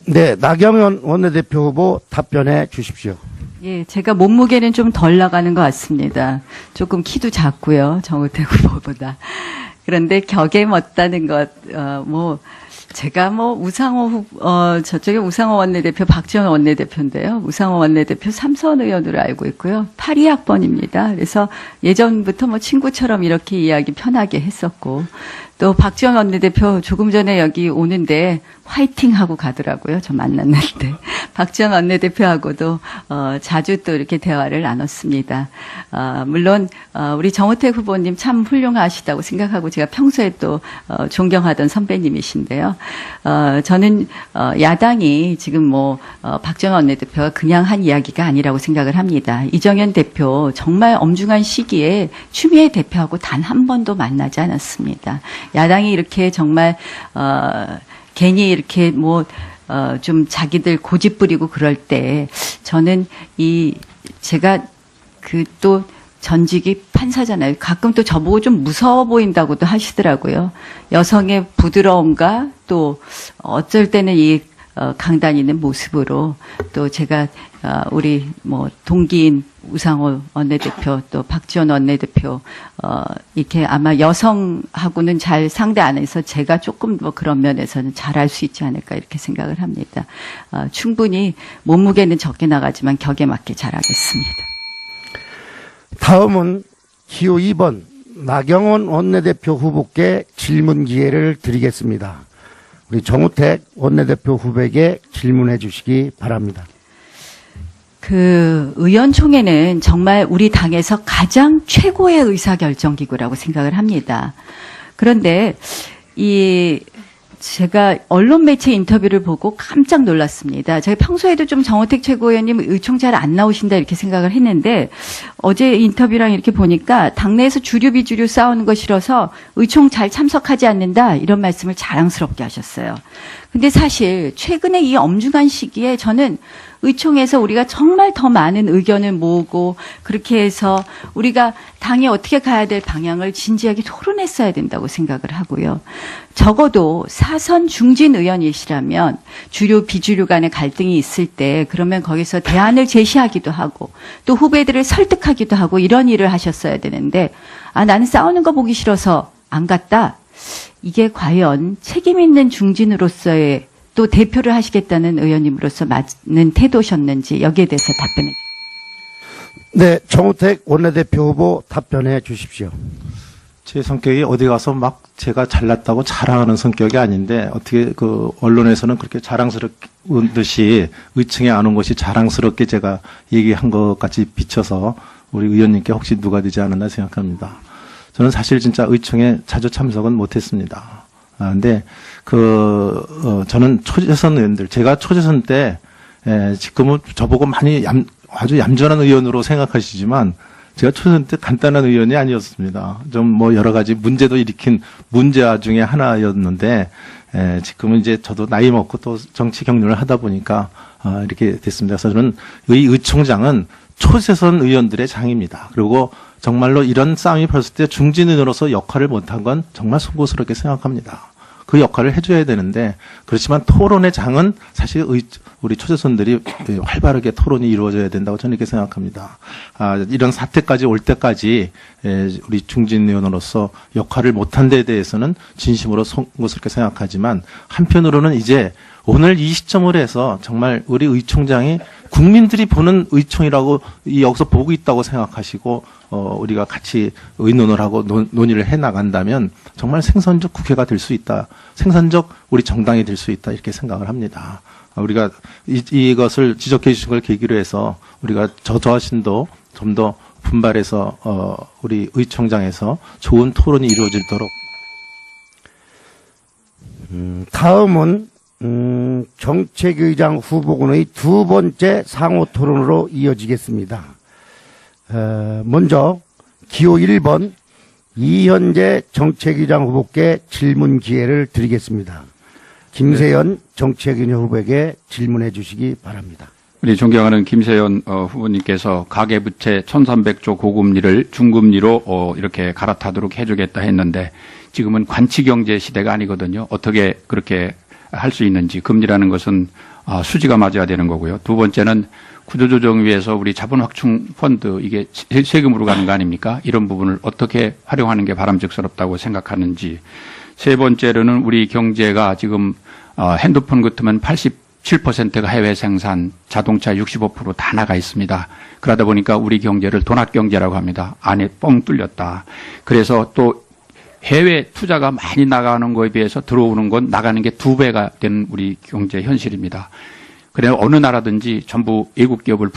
네, 나경원 원내대표 후보 답변해 주십시오. 예, 제가 몸무게는 좀 덜 나가는 것 같습니다. 조금 키도 작고요, 정우택 후보보다. 그런데 격에 맞다는 것, 제가 저쪽에 우상호 원내대표, 박지원 원내대표인데요. 우상호 원내대표 3선 의원으로 알고 있고요. 82학번입니다. 그래서 예전부터 친구처럼 이렇게 이야기 편하게 했었고, 또 박지원 원내대표 조금 전에 여기 오는데 화이팅 하고 가더라고요. 저 만났는데. 박지원 원내대표하고도 자주 또 이렇게 대화를 나눴습니다. 물론 우리 정우택 후보님 참 훌륭하시다고 생각하고 제가 평소에 또 존경하던 선배님이신데요. 저는 야당이 지금 박지원 원내대표가 그냥 한 이야기가 아니라고 생각을 합니다. 이정현 대표 정말 엄중한 시기에 추미애 대표하고 단 한 번도 만나지 않았습니다. 야당이 이렇게 정말 괜히 이렇게 좀 자기들 고집 부리고 그럴 때 저는 제가 또 전직이 판사잖아요. 가끔 또 저보고 좀 무서워 보인다고도 하시더라고요. 여성의 부드러움과 또 어쩔 때는 이 강단 있는 모습으로 또 제가 우리 동기인 우상호 원내대표 또 박지원 원내대표 이렇게 아마 여성하고는 잘 상대 안 해서 제가 조금 그런 면에서는 잘할 수 있지 않을까 이렇게 생각을 합니다. 충분히 몸무게는 적게 나가지만 격에 맞게 잘하겠습니다. 다음은 기호 2번 나경원 원내대표 후보께 질문 기회를 드리겠습니다. 우리 정우택 원내대표 후보에게 질문해 주시기 바랍니다. 의원총회는 정말 우리 당에서 가장 최고의 의사결정기구라고 생각을 합니다. 그런데 제가 언론 매체 인터뷰를 보고 깜짝 놀랐습니다. 제가 평소에도 좀 정우택 최고위원님 의총 잘 안 나오신다 이렇게 생각을 했는데 어제 인터뷰랑 이렇게 보니까 당내에서 주류 비주류 싸우는 거 싫어서 의총 잘 참석하지 않는다 이런 말씀을 자랑스럽게 하셨어요. 근데 사실 최근에 이 엄중한 시기에 저는 의총에서 우리가 정말 더 많은 의견을 모으고 그렇게 해서 우리가 당이 어떻게 가야 될 방향을 진지하게 토론했어야 된다고 생각을 하고요. 적어도 사선 중진 의원이시라면 주류 비주류 간의 갈등이 있을 때 그러면 거기서 대안을 제시하기도 하고 또 후배들을 설득하기도 하고 이런 일을 하셨어야 되는데 나는 싸우는 거 보기 싫어서 안 갔다. 이게 과연 책임 있는 중진으로서의 또 대표를 하시겠다는 의원님으로서 맞는 태도셨는지 여기에 대해서 답변해 주십시오. 네, 정우택 원내대표 후보 답변해 주십시오. 제 성격이 어디 가서 막 제가 잘났다고 자랑하는 성격이 아닌데 어떻게 언론에서는 그렇게 자랑스럽게 듯이 의청에 안 온 것이 자랑스럽게 제가 얘기한 것 같이 비춰서 우리 의원님께 혹시 누가 되지 않았나 생각합니다. 저는 사실 진짜 의청에 자주 참석은 못했습니다. 근데 저는 초재선 의원들, 제가 초재선 때 지금은 저보고 많이 아주 얌전한 의원으로 생각하시지만 제가 초선 때 간단한 의원이 아니었습니다. 좀 뭐 여러 가지 문제도 일으킨 문제아 중에 하나였는데 지금은 이제 저도 나이 먹고 또 정치 경륜을 하다 보니까 이렇게 됐습니다. 그래서 저는 의총장은 초재선 의원들의 장입니다. 그리고 정말로 이런 싸움이 벌었을 때 중진 의원으로서 역할을 못한 건 정말 송구스럽게 생각합니다. 그 역할을 해줘야 되는데 그렇지만 토론의 장은 사실 우리 초재선들이 활발하게 토론이 이루어져야 된다고 저는 이렇게 생각합니다. 이런 사태까지 올 때까지 우리 중진 의원으로서 역할을 못한 데에 대해서는 진심으로 송구스럽게 생각하지만 한편으로는 이제 오늘 이 시점을 해서 정말 우리 의총장이 국민들이 보는 의총이라고 여기서 보고 있다고 생각하시고 우리가 같이 의논을 하고 논의를 해 나간다면 정말 생산적 국회가 될 수 있다. 생산적 우리 정당이 될 수 있다. 이렇게 생각을 합니다. 우리가 이것을 지적해 주신 걸 계기로 해서 우리가 저 자신도 좀 더 분발해서 우리 의총장에서 좋은 토론이 이루어지도록. 다음은 정책의장 후보군의 두 번째 상호 토론으로 이어지겠습니다. 먼저 기호 1번 이현재 정책의장 후보께 질문 기회를 드리겠습니다. 김세연 정책위원 후보에게 질문해 주시기 바랍니다. 우리 존경하는 김세연 후보님께서 가계부채 1,300조 고금리를 중금리로 이렇게 갈아타도록 해주겠다 했는데 지금은 관치경제 시대가 아니거든요. 어떻게 그렇게 할 수 있는지, 금리라는 것은 수지가 맞아야 되는 거고요. 두 번째는 구조조정 위해서 우리 자본확충 펀드, 이게 세금으로 가는 거 아닙니까? 이런 부분을 어떻게 활용하는 게 바람직스럽다고 생각하는지. 세 번째로는 우리 경제가 지금 핸드폰 같으면 87%가 해외 생산, 자동차 65% 다 나가 있습니다. 그러다 보니까 우리 경제를 돈압경제라고 합니다. 안에 뻥 뚫렸다. 그래서 또 해외 투자가 많이 나가는 거에 비해서 들어오는 건 나가는 게 2배가 되는 우리 경제 현실입니다. 그래서 어느 나라든지 전부 외국 기업을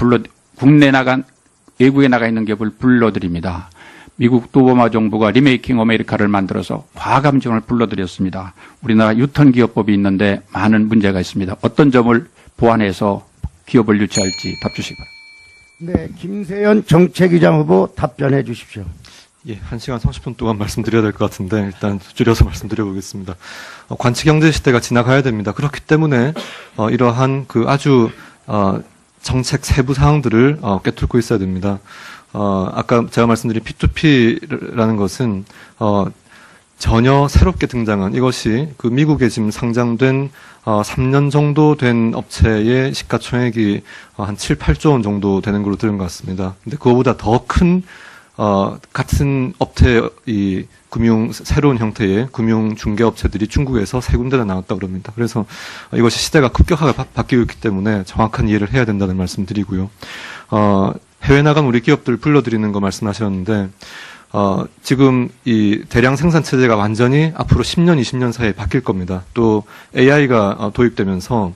외국에 나가 있는 기업을 불러들입니다. 미국 오바마 정부가 리메이킹 아메리카를 만들어서 과감증을 불러들였습니다. 우리나라 유턴 기업법이 있는데 많은 문제가 있습니다. 어떤 점을 보완해서 기업을 유치할지 답 주시기 바랍니다. 네, 김세연 정책위장 후보 답변해 주십시오. 예, 1시간 30분 동안 말씀드려야 될 것 같은데 일단 줄여서 말씀드려보겠습니다. 관치경제 시대가 지나가야 됩니다. 그렇기 때문에 이러한 아주 정책 세부 사항들을 꿰뚫고 있어야 됩니다. 아까 제가 말씀드린 P2P라는 것은 전혀 새롭게 등장한 이것이 미국에 지금 상장된 3년 정도 된 업체의 시가총액이 한 7, 8조 원 정도 되는 걸로 들은 것 같습니다. 근데 그거보다 더 큰 같은 업체의 새로운 형태의 금융 중개업체들이 중국에서 세 군데나 나왔다고 그럽니다. 그래서 이것이 시대가 급격하게 바뀌고 있기 때문에 정확한 이해를 해야 된다는 말씀 드리고요. 해외 나간 우리 기업들 불러들이는 거 말씀하셨는데, 지금 이 대량 생산 체제가 완전히 앞으로 10년, 20년 사이에 바뀔 겁니다. 또 AI가 도입되면서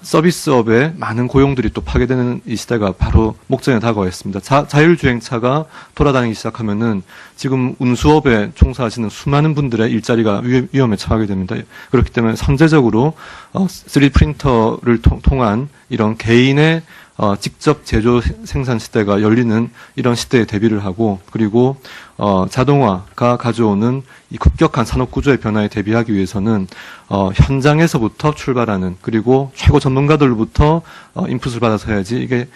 서비스업에 많은 고용들이 또 파괴되는 이 시대가 바로 목전에 다가와 있습니다. 자율주행차가 돌아다니기 시작하면은 지금 운수업에 종사하시는 수많은 분들의 일자리가 위험에 처하게 됩니다. 그렇기 때문에 선제적으로 3D 프린터를 통한 이런 개인의 직접 제조 생산 시대가 열리는 이런 시대에 대비를 하고, 그리고 자동화가 가져오는 이 급격한 산업 구조의 변화에 대비하기 위해서는 현장에서부터 출발하는, 그리고 최고 전문가들로부터 인풋을 받아서 해야지, 이게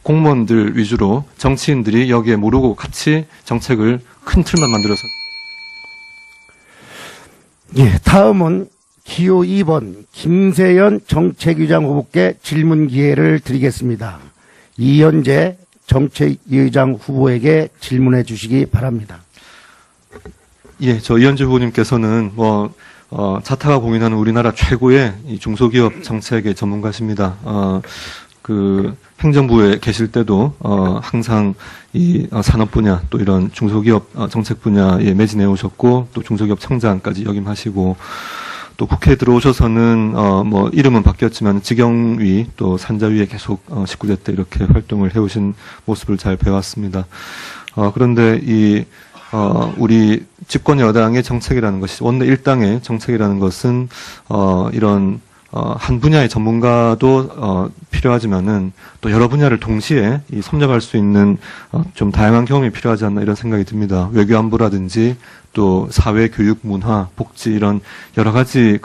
공무원들 위주로 정치인들이 여기에 모르고 같이 정책을 큰 틀만 만들어서. 예, 다음은 기호 2번 김세연 정책위장 후보께 질문 기회를 드리겠습니다. 이현재 정책위장 후보에게 질문해 주시기 바랍니다. 예, 저 이현재 후보님께서는 자타가 공인하는 우리나라 최고의 이 중소기업 정책의 전문가십니다. 행정부에 계실 때도 항상 이 산업 분야 또 이런 중소기업 정책 분야에 매진해 오셨고, 또 중소기업 청장까지 역임하시고, 또 국회에 들어오셔서는 뭐 이름은 바뀌었지만 지경위 또 산자위에 계속 19대 때 이렇게 활동을 해오신 모습을 잘 배웠습니다. 그런데 우리 집권 여당의 정책이라는 것이 원내 일당의 정책이라는 것은 이런 한 분야의 전문가도 필요하지만은 또 여러 분야를 동시에 섭렵할 수 있는 좀 다양한 경험이 필요하지 않나 이런 생각이 듭니다. 외교 안보라든지 또 사회, 교육, 문화, 복지 이런 여러 가지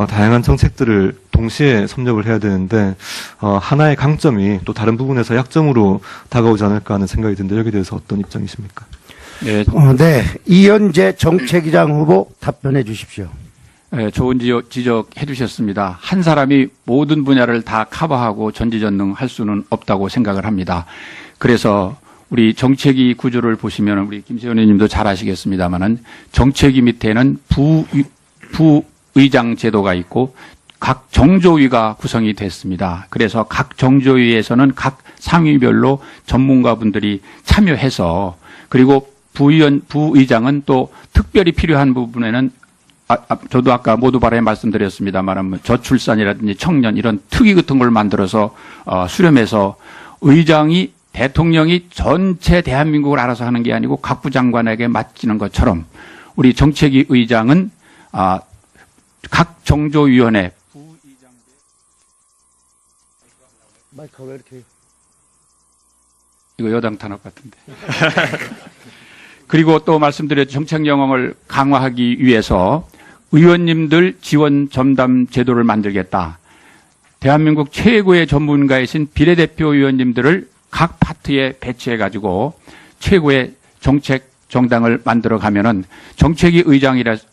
다양한 정책들을 동시에 섭렵을 해야 되는데 하나의 강점이 또 다른 부분에서 약점으로 다가오지 않을까 하는 생각이 드는데 여기에 대해서 어떤 입장이십니까? 네, 네, 이현재 정책위장 후보 답변해 주십시오. 네, 좋은 지적해 주셨습니다. 한 사람이 모든 분야를 다 커버하고 전지전능할 수는 없다고 생각을 합니다. 그래서 우리 정책위 구조를 보시면 우리 김세현 의원님도 잘 아시겠습니다만은 정책위 밑에는 부의장 제도가 있고 각 정조위가 구성이 됐습니다. 그래서 각 정조위에서는 각 상위별로 전문가분들이 참여해서 그리고 부의장은 또 특별히 필요한 부분에는 저도 아까 모두 발언에 말씀드렸습니다만 저출산이라든지 청년 이런 특위 같은 걸 만들어서 수렴해서 의장이 대통령이 전체 대한민국을 알아서 하는 게 아니고 각부 장관에게 맡기는 것처럼 우리 정책위 의장은 각 정조위원회 마이크가 왜 이렇게 이거 여당 탄압 같은데. 그리고 또 말씀드렸죠. 정책 영역을 강화하기 위해서 의원님들 지원 전담 제도를 만들겠다. 대한민국 최고의 전문가이신 비례대표 의원님들을 각 파트에 배치해가지고 최고의 정책 정당을 만들어 가면은 정책위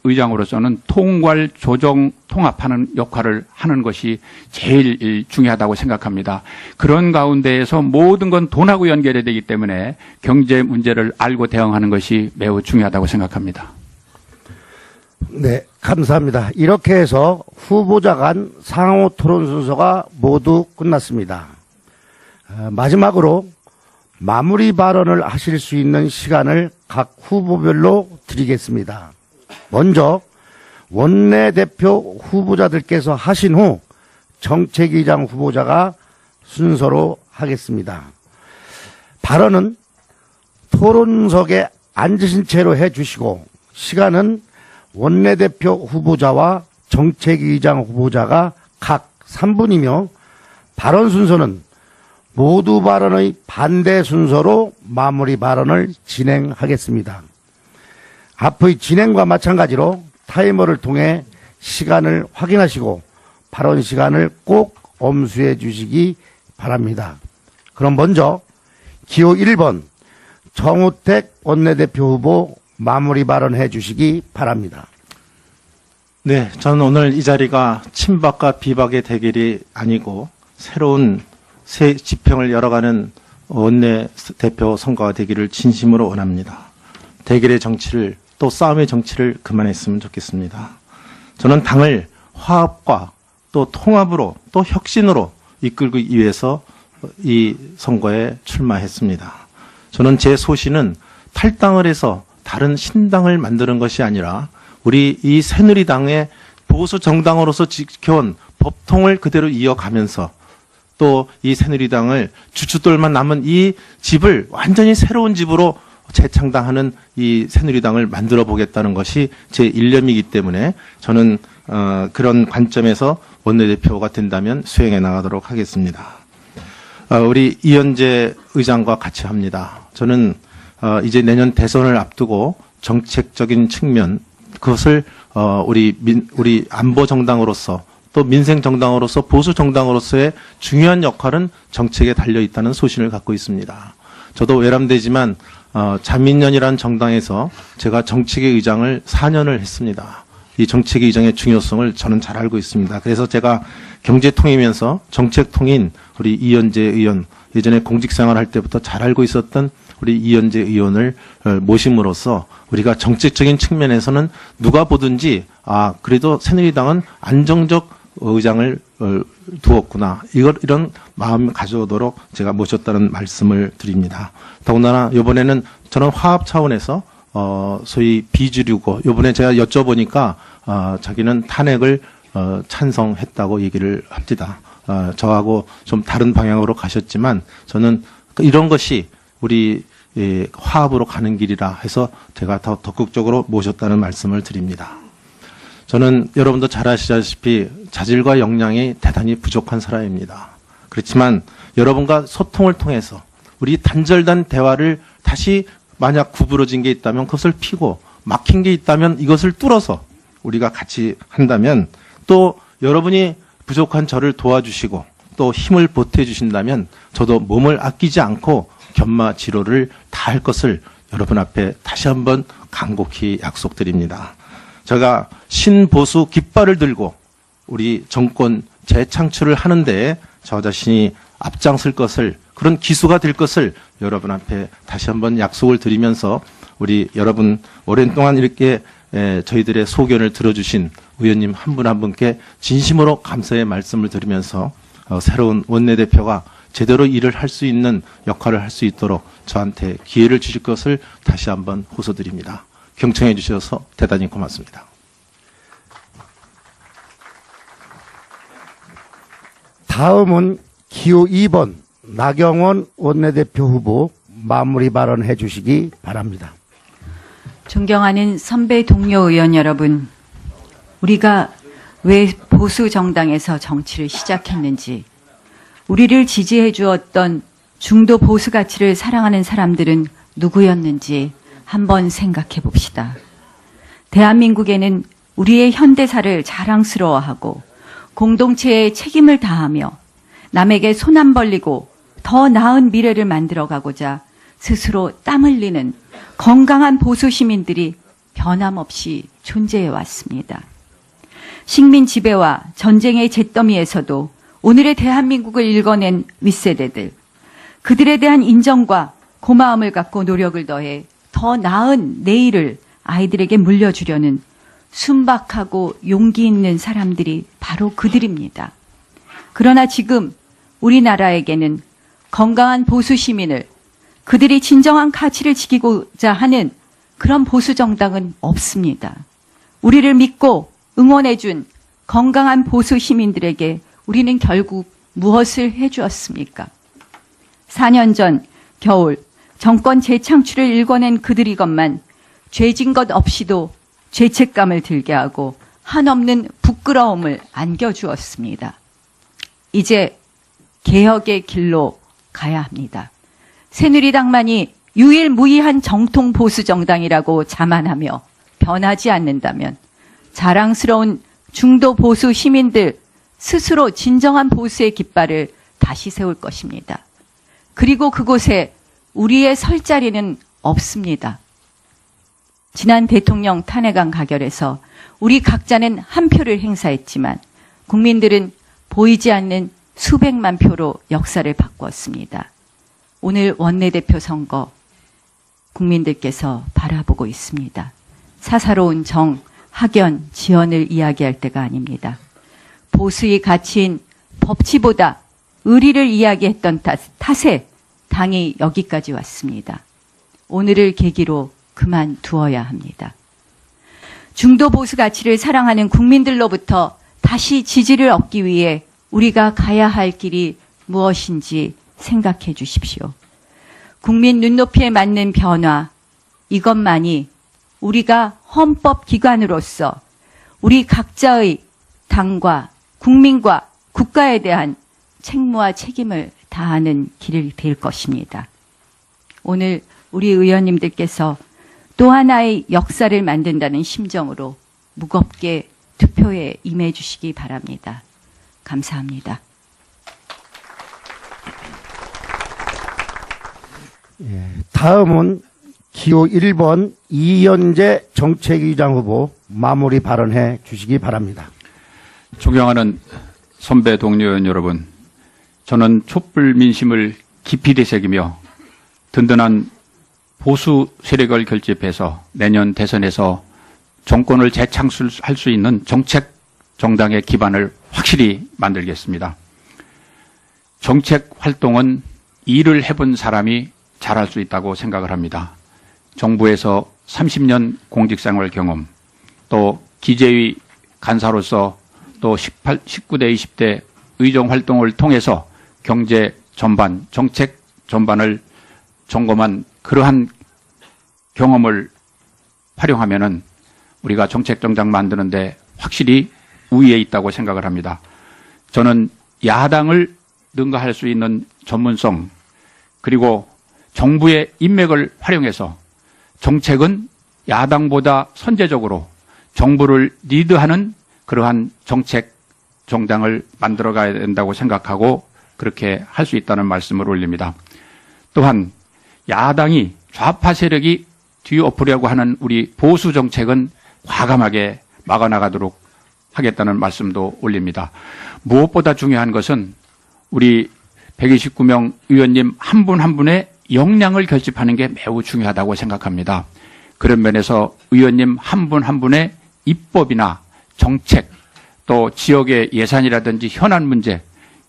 의장으로서는 통괄, 조정, 통합하는 역할을 하는 것이 제일 중요하다고 생각합니다. 그런 가운데에서 모든 건 돈하고 연결이 되기 때문에 경제 문제를 알고 대응하는 것이 매우 중요하다고 생각합니다. 네, 감사합니다. 이렇게 해서 후보자 간 상호 토론 순서가 모두 끝났습니다. 마지막으로 마무리 발언을 하실 수 있는 시간을 각 후보별로 드리겠습니다. 먼저 원내대표 후보자들께서 하신 후 정책위장 후보자가 순서로 하겠습니다. 발언은 토론석에 앉으신 채로 해주시고 시간은 원내대표 후보자와 정책위장 후보자가 각 3분이며 발언 순서는 모두 발언의 반대 순서로 마무리 발언을 진행하겠습니다. 앞의 진행과 마찬가지로 타이머를 통해 시간을 확인하시고 발언 시간을 꼭 엄수해 주시기 바랍니다. 그럼 먼저 기호 1번 정우택 원내대표 후보 마무리 발언해 주시기 바랍니다. 네, 저는 오늘 이 자리가 친박과 비박의 대결이 아니고 새로운 새 지평을 열어가는 원내대표 선거가 되기를 진심으로 원합니다. 대결의 정치를 또 싸움의 정치를 그만했으면 좋겠습니다. 저는 당을 화합과 또 통합으로 또 혁신으로 이끌기 위해서 이 선거에 출마했습니다. 저는 제 소신은 탈당을 해서 다른 신당을 만드는 것이 아니라 우리 이 새누리당의 보수 정당으로서 지켜온 법통을 그대로 이어가면서 또 이 새누리당을 주춧돌만 남은 이 집을 완전히 새로운 집으로 재창당하는 이 새누리당을 만들어 보겠다는 것이 제 일념이기 때문에 저는 그런 관점에서 원내대표가 된다면 수행해 나가도록 하겠습니다. 우리 이현재 의장과 같이 합니다. 저는 이제 내년 대선을 앞두고 정책적인 측면 그것을 우리 안보 정당으로서 또 민생 정당으로서 보수 정당으로서의 중요한 역할은 정책에 달려 있다는 소신을 갖고 있습니다. 저도 외람되지만 자민련이라는 정당에서 제가 정책위 의장을 4년을 했습니다. 이 정책위 의장의 중요성을 저는 잘 알고 있습니다. 그래서 제가 경제통이면서 정책통인 우리 이현재 의원, 예전에 공직생활 할 때부터 잘 알고 있었던 우리 이현재 의원을 모심으로써 우리가 정책적인 측면에서는 누가 보든지 그래도 새누리당은 안정적 의장을 두었구나. 이런 마음을 가져오도록 제가 모셨다는 말씀을 드립니다. 더군다나 이번에는 저는 화합 차원에서 소위 비주류고, 요번에 제가 여쭤보니까, 자기는 탄핵을, 찬성했다고 얘기를 합니다. 저하고 좀 다른 방향으로 가셨지만, 저는 이런 것이 우리, 화합으로 가는 길이라 해서 제가 더 적극적으로 모셨다는 말씀을 드립니다. 저는 여러분도 잘 아시다시피 자질과 역량이 대단히 부족한 사람입니다. 그렇지만 여러분과 소통을 통해서 우리 단절된 대화를 다시 만약 구부러진 게 있다면 그것을 피고 막힌 게 있다면 이것을 뚫어서 우리가 같이 한다면 또 여러분이 부족한 저를 도와주시고 또 힘을 보태주신다면 저도 몸을 아끼지 않고 견마지로를 다할 것을 여러분 앞에 다시 한번 간곡히 약속드립니다. 제가 신보수 깃발을 들고 우리 정권 재창출을 하는데 저 자신이 앞장설 것을, 그런 기수가 될 것을 여러분 앞에 다시 한번 약속을 드리면서 우리 여러분 오랜 동안 이렇게 저희들의 소견을 들어주신 의원님 한 분 한 분께 진심으로 감사의 말씀을 드리면서 새로운 원내대표가 제대로 일을 할 수 있는 역할을 할 수 있도록 저한테 기회를 주실 것을 다시 한번 호소드립니다. 경청해 주셔서 대단히 고맙습니다. 다음은 기호 2번 나경원 원내대표 후보 마무리 발언해 주시기 바랍니다. 존경하는 선배 동료 의원 여러분, 우리가 왜 보수 정당에서 정치를 시작했는지, 우리를 지지해 주었던 중도 보수 가치를 사랑하는 사람들은 누구였는지 한번 생각해 봅시다. 대한민국에는 우리의 현대사를 자랑스러워하고 공동체에 책임을 다하며 남에게 손 안 벌리고 더 나은 미래를 만들어가고자 스스로 땀 흘리는 건강한 보수 시민들이 변함없이 존재해 왔습니다. 식민 지배와 전쟁의 잿더미에서도 오늘의 대한민국을 일궈낸 윗세대들, 그들에 대한 인정과 고마움을 갖고 노력을 더해 더 나은 내일을 아이들에게 물려주려는 순박하고 용기 있는 사람들이 바로 그들입니다. 그러나 지금 우리나라에게는 건강한 보수 시민을, 그들이 진정한 가치를 지키고자 하는 그런 보수 정당은 없습니다. 우리를 믿고 응원해준 건강한 보수 시민들에게 우리는 결국 무엇을 해주었습니까? 4년 전 겨울 정권 재창출을 일궈낸 그들이건만 죄진 것 없이도 죄책감을 들게 하고 한없는 부끄러움을 안겨주었습니다. 이제 개혁의 길로 가야 합니다. 새누리당만이 유일무이한 정통 보수 정당이라고 자만하며 변하지 않는다면 자랑스러운 중도 보수 시민들 스스로 진정한 보수의 깃발을 다시 세울 것입니다. 그리고 그곳에 우리의 설 자리는 없습니다. 지난 대통령 탄핵안 가결에서 우리 각자는 한 표를 행사했지만 국민들은 보이지 않는 수백만 표로 역사를 바꾸었습니다. 오늘 원내대표 선거 국민들께서 바라보고 있습니다. 사사로운 정, 학연, 지연을 이야기할 때가 아닙니다. 보수의 가치인 법치보다 의리를 이야기했던 탓에 당이 여기까지 왔습니다. 오늘을 계기로 그만두어야 합니다. 중도 보수 가치를 사랑하는 국민들로부터 다시 지지를 얻기 위해 우리가 가야 할 길이 무엇인지 생각해 주십시오. 국민 눈높이에 맞는 변화, 이것만이 우리가 헌법기관으로서 우리 각자의 당과 국민과 국가에 대한 책무와 책임을 다하는 길이 될 것입니다. 오늘 우리 의원님들께서 또 하나의 역사를 만든다는 심정으로 무겁게 투표에 임해 주시기 바랍니다. 감사합니다. 다음은 기호 1번 이현재 정책위의장 후보 마무리 발언해 주시기 바랍니다. 존경하는 선배 동료 의원 여러분, 저는 촛불 민심을 깊이 되새기며 든든한 보수 세력을 결집해서 내년 대선에서 정권을 재창출할 수 있는 정책 정당의 기반을 확실히 만들겠습니다. 정책 활동은 일을 해본 사람이 잘할 수 있다고 생각을 합니다. 정부에서 30년 공직생활 경험, 또 기재위 간사로서 또 19대, 20대 의정 활동을 통해서 경제 전반, 정책 전반을 점검한 그러한 경험을 활용하면은 우리가 정책정당 만드는데 확실히 우위에 있다고 생각을 합니다. 저는 야당을 능가할 수 있는 전문성, 그리고 정부의 인맥을 활용해서 정책은 야당보다 선제적으로 정부를 리드하는 그러한 정책 정당을 만들어 가야 된다고 생각하고 그렇게 할 수 있다는 말씀을 올립니다. 또한 야당이 좌파 세력이 뒤엎으려고 하는 우리 보수 정책은 과감하게 막아나가도록 하겠다는 말씀도 올립니다. 무엇보다 중요한 것은 우리 129명 의원님 한 분 한 분의 역량을 결집하는 게 매우 중요하다고 생각합니다. 그런 면에서 의원님 한 분 한 분의 입법이나 정책, 또 지역의 예산이라든지 현안 문제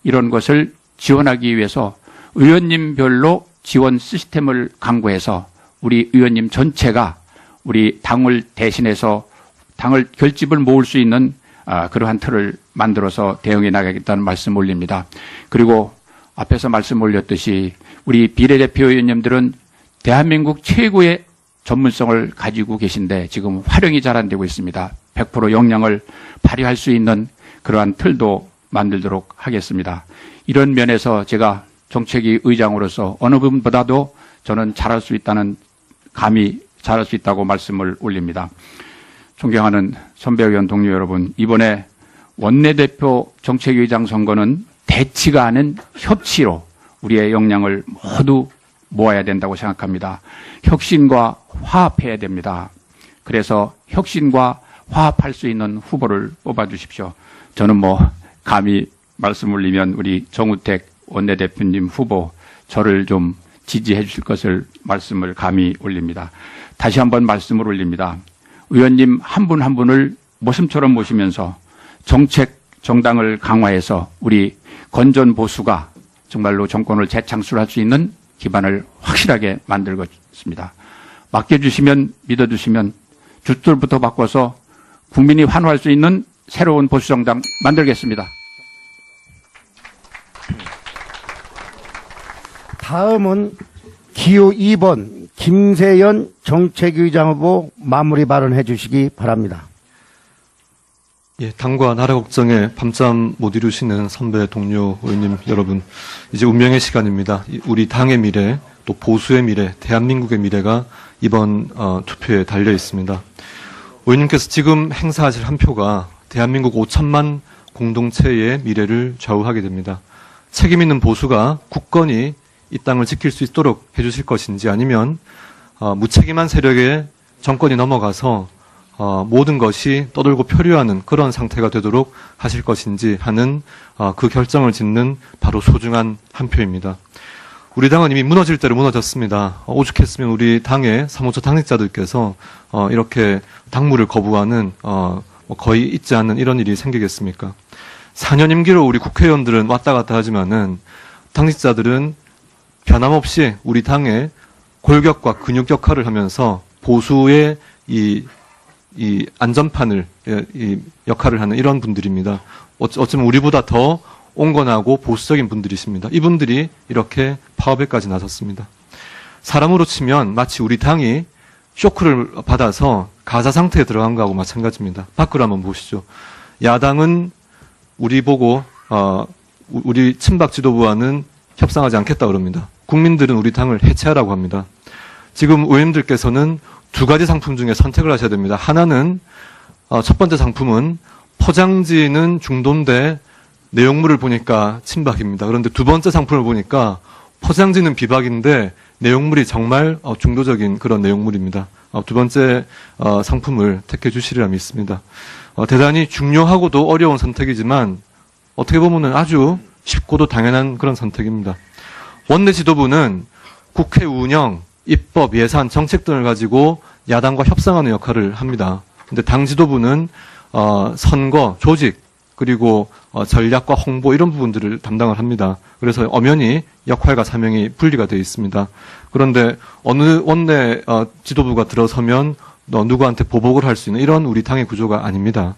이런 것을 지원하기 위해서 의원님별로 지원 시스템을 강구해서 우리 의원님 전체가 우리 당을 대신해서 당을 결집을 모을 수 있는 그러한 틀을 만들어서 대응해 나가겠다는 말씀 올립니다. 그리고 앞에서 말씀 올렸듯이 우리 비례대표 의원님들은 대한민국 최고의 전문성을 가지고 계신데 지금 활용이 잘 안 되고 있습니다. 100% 역량을 발휘할 수 있는 그러한 틀도 만들도록 하겠습니다. 이런 면에서 제가 정책위 의장으로서 어느 분보다도 저는 잘할 수 있다는 감히 잘할 수 있다고 말씀을 올립니다. 존경하는 선배 의원 동료 여러분, 이번에 원내대표 정책위의장 선거는 대치가 아닌 협치로 우리의 역량을 모두 모아야 된다고 생각합니다. 혁신과 화합해야 됩니다. 그래서 혁신과 화합할 수 있는 후보를 뽑아주십시오. 저는 감히 말씀 올리면 우리 정우택 원내대표님 후보 저를 좀 지지해 주실 것을 말씀을 감히 올립니다. 다시 한번 말씀을 올립니다. 의원님 한 분 한 분을 모습처럼 모시면서 정책 정당을 강화해서 우리 건전 보수가 정말로 정권을 재창출할 수 있는 기반을 확실하게 만들겠습니다. 맡겨주시면 믿어주시면 주툴부터 바꿔서 국민이 환호할 수 있는 새로운 보수정당 만들겠습니다. 다음은 기호 2번 김세연 정책위의장 후보 마무리 발언해 주시기 바랍니다. 예, 당과 나라 걱정에 밤잠 못 이루시는 선배 동료 의원님 여러분, 이제 운명의 시간입니다. 우리 당의 미래, 또 보수의 미래, 대한민국의 미래가 이번 투표에 달려 있습니다. 의원님께서 지금 행사하실 한 표가 대한민국 5천만 공동체의 미래를 좌우하게 됩니다. 책임 있는 보수가 굳건히 이 땅을 지킬 수 있도록 해주실 것인지, 아니면 무책임한 세력의 정권이 넘어가서 모든 것이 떠돌고 표류하는 그런 상태가 되도록 하실 것인지 하는 그 결정을 짓는 바로 소중한 한 표입니다. 우리 당은 이미 무너질 대로 무너졌습니다. 오죽했으면 우리 당의 사무처 당직자들께서 이렇게 당무를 거부하는 거의 있지 않는 이런 일이 생기겠습니까? 4년 임기로 우리 국회의원들은 왔다 갔다 하지만은 당직자들은 변함없이 우리 당의 골격과 근육 역할을 하면서 보수의 이 안전판을 이 역할을 하는 이런 분들입니다. 어쩌면 우리보다 더 온건하고 보수적인 분들이십니다. 이분들이 이렇게 파업에까지 나섰습니다. 사람으로 치면 마치 우리 당이 쇼크를 받아서 가사 상태에 들어간 거하고 마찬가지입니다. 밖으로 한번 보시죠. 야당은 우리 보고 우리 친박 지도부와는 협상하지 않겠다 그럽니다. 국민들은 우리 당을 해체하라고 합니다. 지금 의원님들께서는 두 가지 상품 중에 선택을 하셔야 됩니다. 하나는 첫 번째 상품은 포장지는 중도인데 내용물을 보니까 친박입니다. 그런데 두 번째 상품을 보니까 포장지는 비박인데 내용물이 정말 중도적인 그런 내용물입니다. 두 번째 상품을 택해 주시리라 믿습니다. 대단히 중요하고도 어려운 선택이지만 어떻게 보면 아주 쉽고도 당연한 그런 선택입니다. 원내 지도부는 국회 운영, 입법, 예산, 정책 등을 가지고 야당과 협상하는 역할을 합니다. 근데 당 지도부는 선거, 조직, 그리고 전략과 홍보 이런 부분들을 담당을 합니다. 그래서 엄연히 역할과 사명이 분리가 되어 있습니다. 그런데 어느 원내 지도부가 들어서면 누구한테 보복을 할 수 있는 이런 우리 당의 구조가 아닙니다.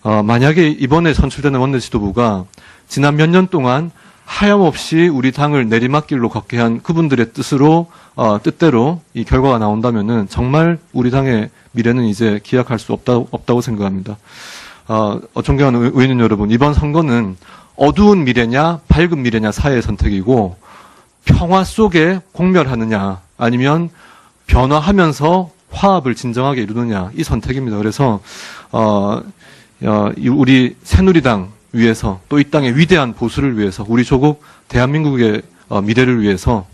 만약에 이번에 선출되는 원내 지도부가 지난 몇 년 동안 하염없이 우리 당을 내리막길로 걷게 한 그분들의 뜻대로 이 결과가 나온다면은 정말 우리 당의 미래는 이제 기약할 수 없다고 생각합니다. 존경하는 의원 여러분, 이번 선거는 어두운 미래냐 밝은 미래냐 사이의 선택이고 평화 속에 공멸하느냐 아니면 변화하면서 화합을 진정하게 이루느냐 이 선택입니다. 그래서 우리 새누리당 위해서 또 이 땅의 위대한 보수를 위해서 우리 조국 대한민국의 미래를 위해서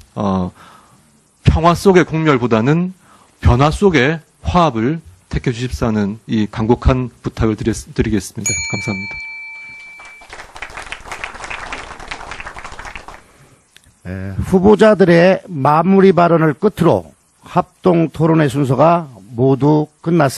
평화 속의 공멸보다는 변화 속의 화합을 택해 주십사는 이 간곡한 부탁을 드리겠습니다. 감사합니다. 후보자들의 마무리 발언을 끝으로 합동 토론회 순서가 모두 끝났습니다.